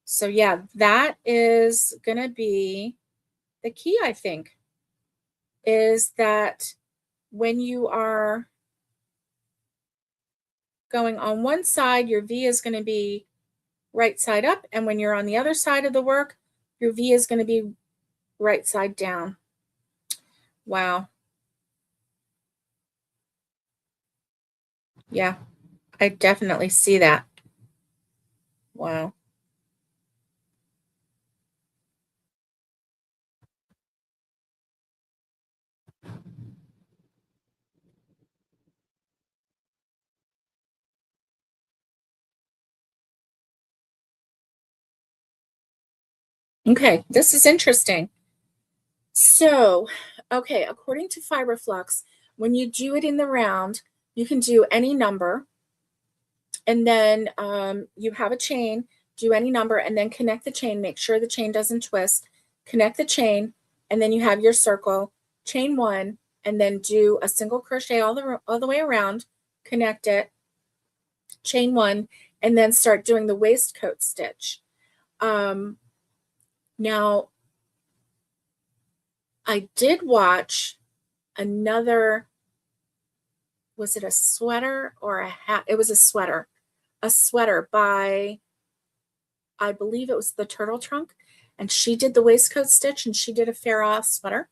Speaker 1: So yeah, that is going to be the key, I think, is that when you are going on one side, your V is going to be right side up. And when you're on the other side of the work, your V is going to be right side down. Wow. Yeah, I definitely see that. Wow. Okay, this is interesting. So, okay, according to Fiberflux, when you do it in the round, you can do any number. And then you have a chain, do any number, and then connect the chain. Make sure the chain doesn't twist. Connect the chain, and then you have your circle, chain one, and then do a single crochet all the way around, connect it, chain one, and then start doing the waistcoat stitch. Now, I did watch another, was it a sweater or a hat? It was a sweater by, I believe it was the Turtle Trunk, and she did the waistcoat stitch and she did a Farrah sweater.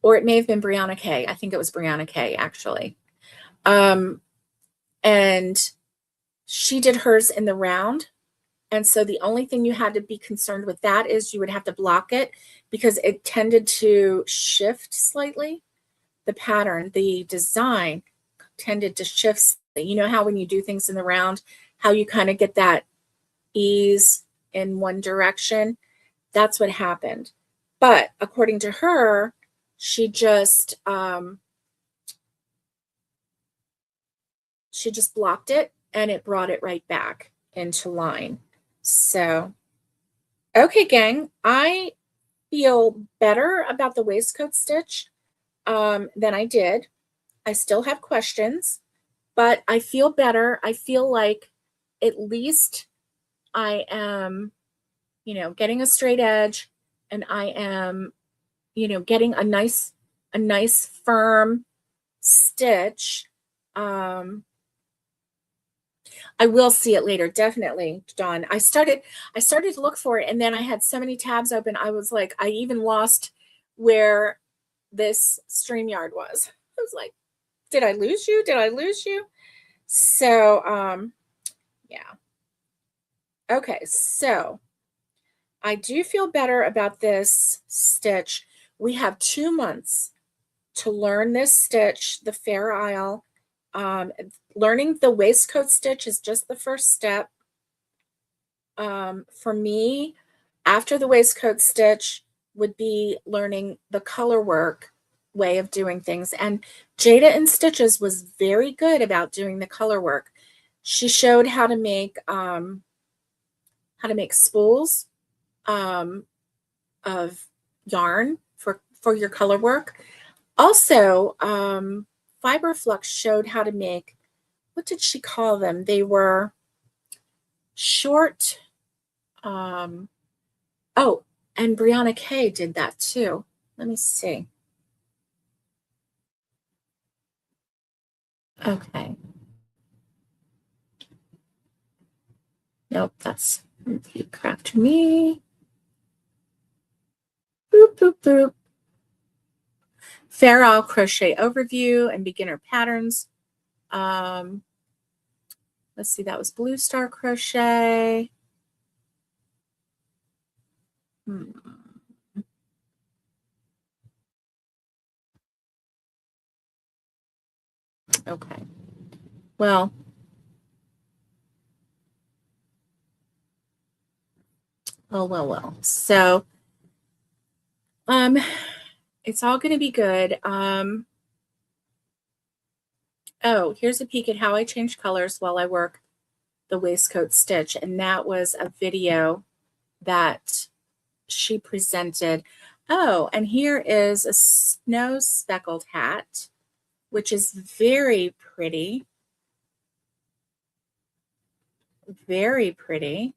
Speaker 1: Or it may have been Brianna Kay. I think it was Brianna Kay, actually. And she did hers in the round. And so the only thing you had to be concerned with that is you would have to block it because it tended to shift slightly. The pattern, the design tended to shift. You know how when you do things in the round, how you kind of get that ease in one direction? That's what happened. But according to her, she just blocked it and it brought it right back into line. So, okay, gang, I feel better about the waistcoat stitch than I did. I still have questions, but I feel better. I feel like at least I am, getting a straight edge, and I am, getting a nice firm stitch. I will see it later, definitely, Dawn. I started to look for it, and then I had so many tabs open. I was like, I even lost where this StreamYard was. I was like, did I lose you? Did I lose you? So, yeah. Okay, so I do feel better about this stitch. We have 2 months to learn this stitch, the Fair Isle. Learning the waistcoat stitch is just the first step. For me, after the waistcoat stitch would be learning the color work way of doing things. And Jada in Stitches was very good about doing the color work. She showed how to make spools of yarn for your color work. Also, Fiberflux showed how to make, what did she call them? They were short. Oh, and Brianna Kay did that too. Let me see. Okay. Nope, that's Repeat Craft to me. Boop, boop, boop. Fair Isle Crochet Overview and Beginner Patterns. Let's see, that was Blue Star Crochet. Okay. Well, well. So, it's all going to be good. Oh, here's a peek at how I change colors while I work the waistcoat stitch. And that was a video that she presented. Oh, and here is a snow speckled hat, which is very pretty. Very pretty.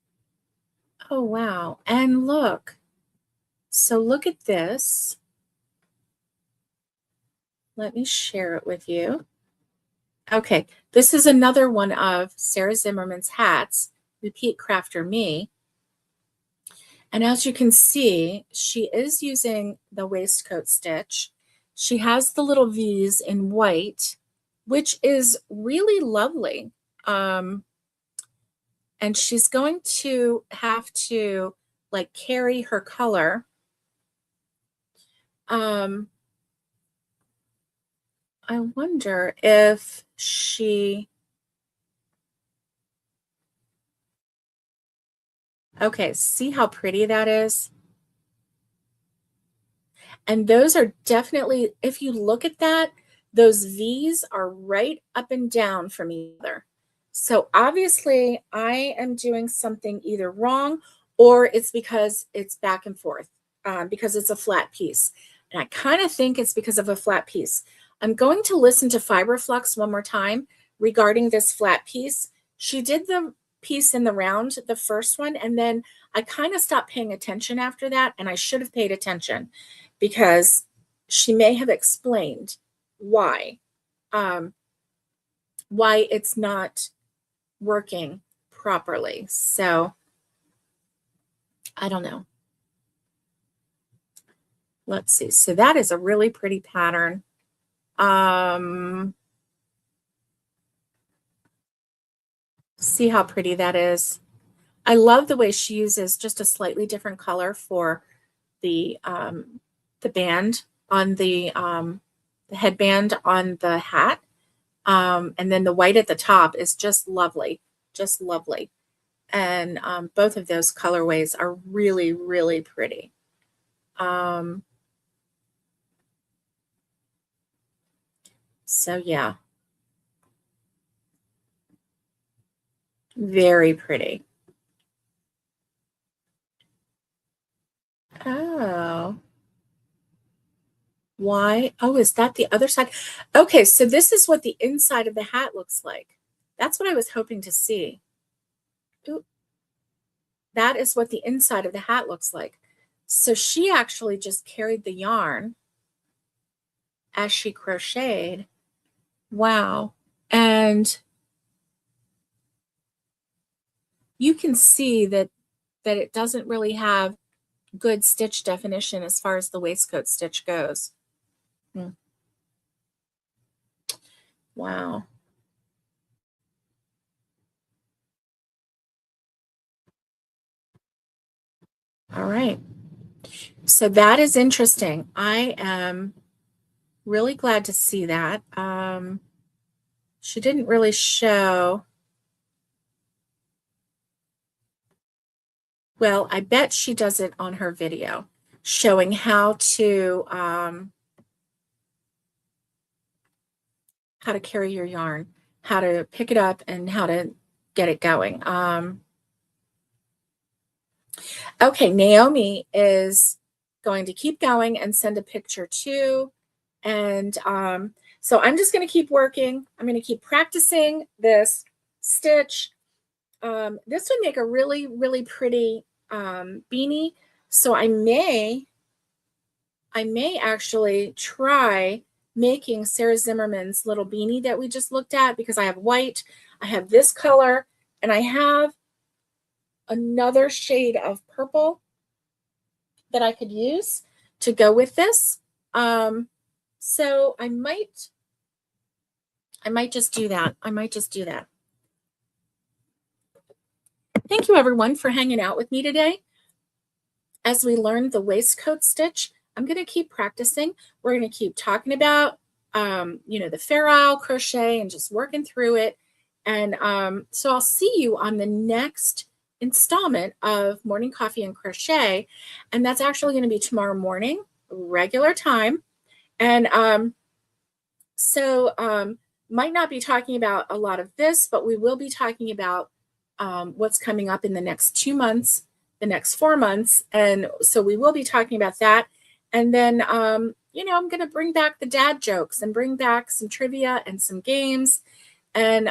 Speaker 1: Oh, wow. And look. So look at this. Let me share it with you. Okay, this is another one of Sarah Zimmerman's hats, Repeat Crafter Me. And as you can see, she is using the waistcoat stitch. She has the little V's in white, which is really lovely. And she's going to have to like carry her color. I wonder if she, okay, see how pretty that is? And those are definitely, if you look at that, those V's are right up and down from each other. So obviously I am doing something either wrong, or it's because it's back and forth, because it's a flat piece. And I kind of think it's because of a flat piece. I'm going to listen to Fiberflux one more time regarding this flat piece. She did the piece in the round, the first one, and then I kind of stopped paying attention after that, and I should have paid attention because she may have explained why it's not working properly. So I don't know. Let's see. So that is a really pretty pattern. See how pretty that is. I love the way she uses just a slightly different color for the band on the headband on the hat. And then the white at the top is just lovely, just lovely. And both of those colorways are really, really pretty. So yeah, very pretty. Oh, why? Oh, is that the other side? Okay, so this is what the inside of the hat looks like. That's what I was hoping to see. Ooh, that is what the inside of the hat looks like. So she actually just carried the yarn as she crocheted. Wow. And you can see that it doesn't really have good stitch definition as far as the waistcoat stitch goes. Wow. All right. So that is interesting. I am really glad to see that. She didn't really show. Well, I bet she does it on her video, showing how to carry your yarn, how to pick it up, and how to get it going. Okay, Naomi is going to keep going and send a picture too. And so I'm just going to keep working. I'm going to keep practicing this stitch. This would make a really, really pretty beanie. So I may actually try making Sarah Zimmerman's little beanie that we just looked at, because I have white, I have this color, and I have another shade of purple that I could use to go with this. So I might just do that. I might just do that. Thank you everyone for hanging out with me today. As we learn the waistcoat stitch, I'm going to keep practicing. We're going to keep talking about, the Fair Isle crochet and just working through it. And so I'll see you on the next installment of Morning Coffee and Crochet. And that's actually going to be tomorrow morning, regular time. And might not be talking about a lot of this, but we will be talking about what's coming up in the next 2 months, the next 4 months. And so we will be talking about that. And then, I'm going to bring back the dad jokes and bring back some trivia and some games and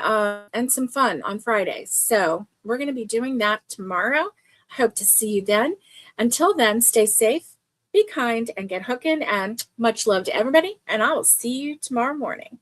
Speaker 1: some fun on Fridays. So we're going to be doing that tomorrow. I hope to see you then. Until then, stay safe, be kind, and get hooking. And much love to everybody. And I will see you tomorrow morning.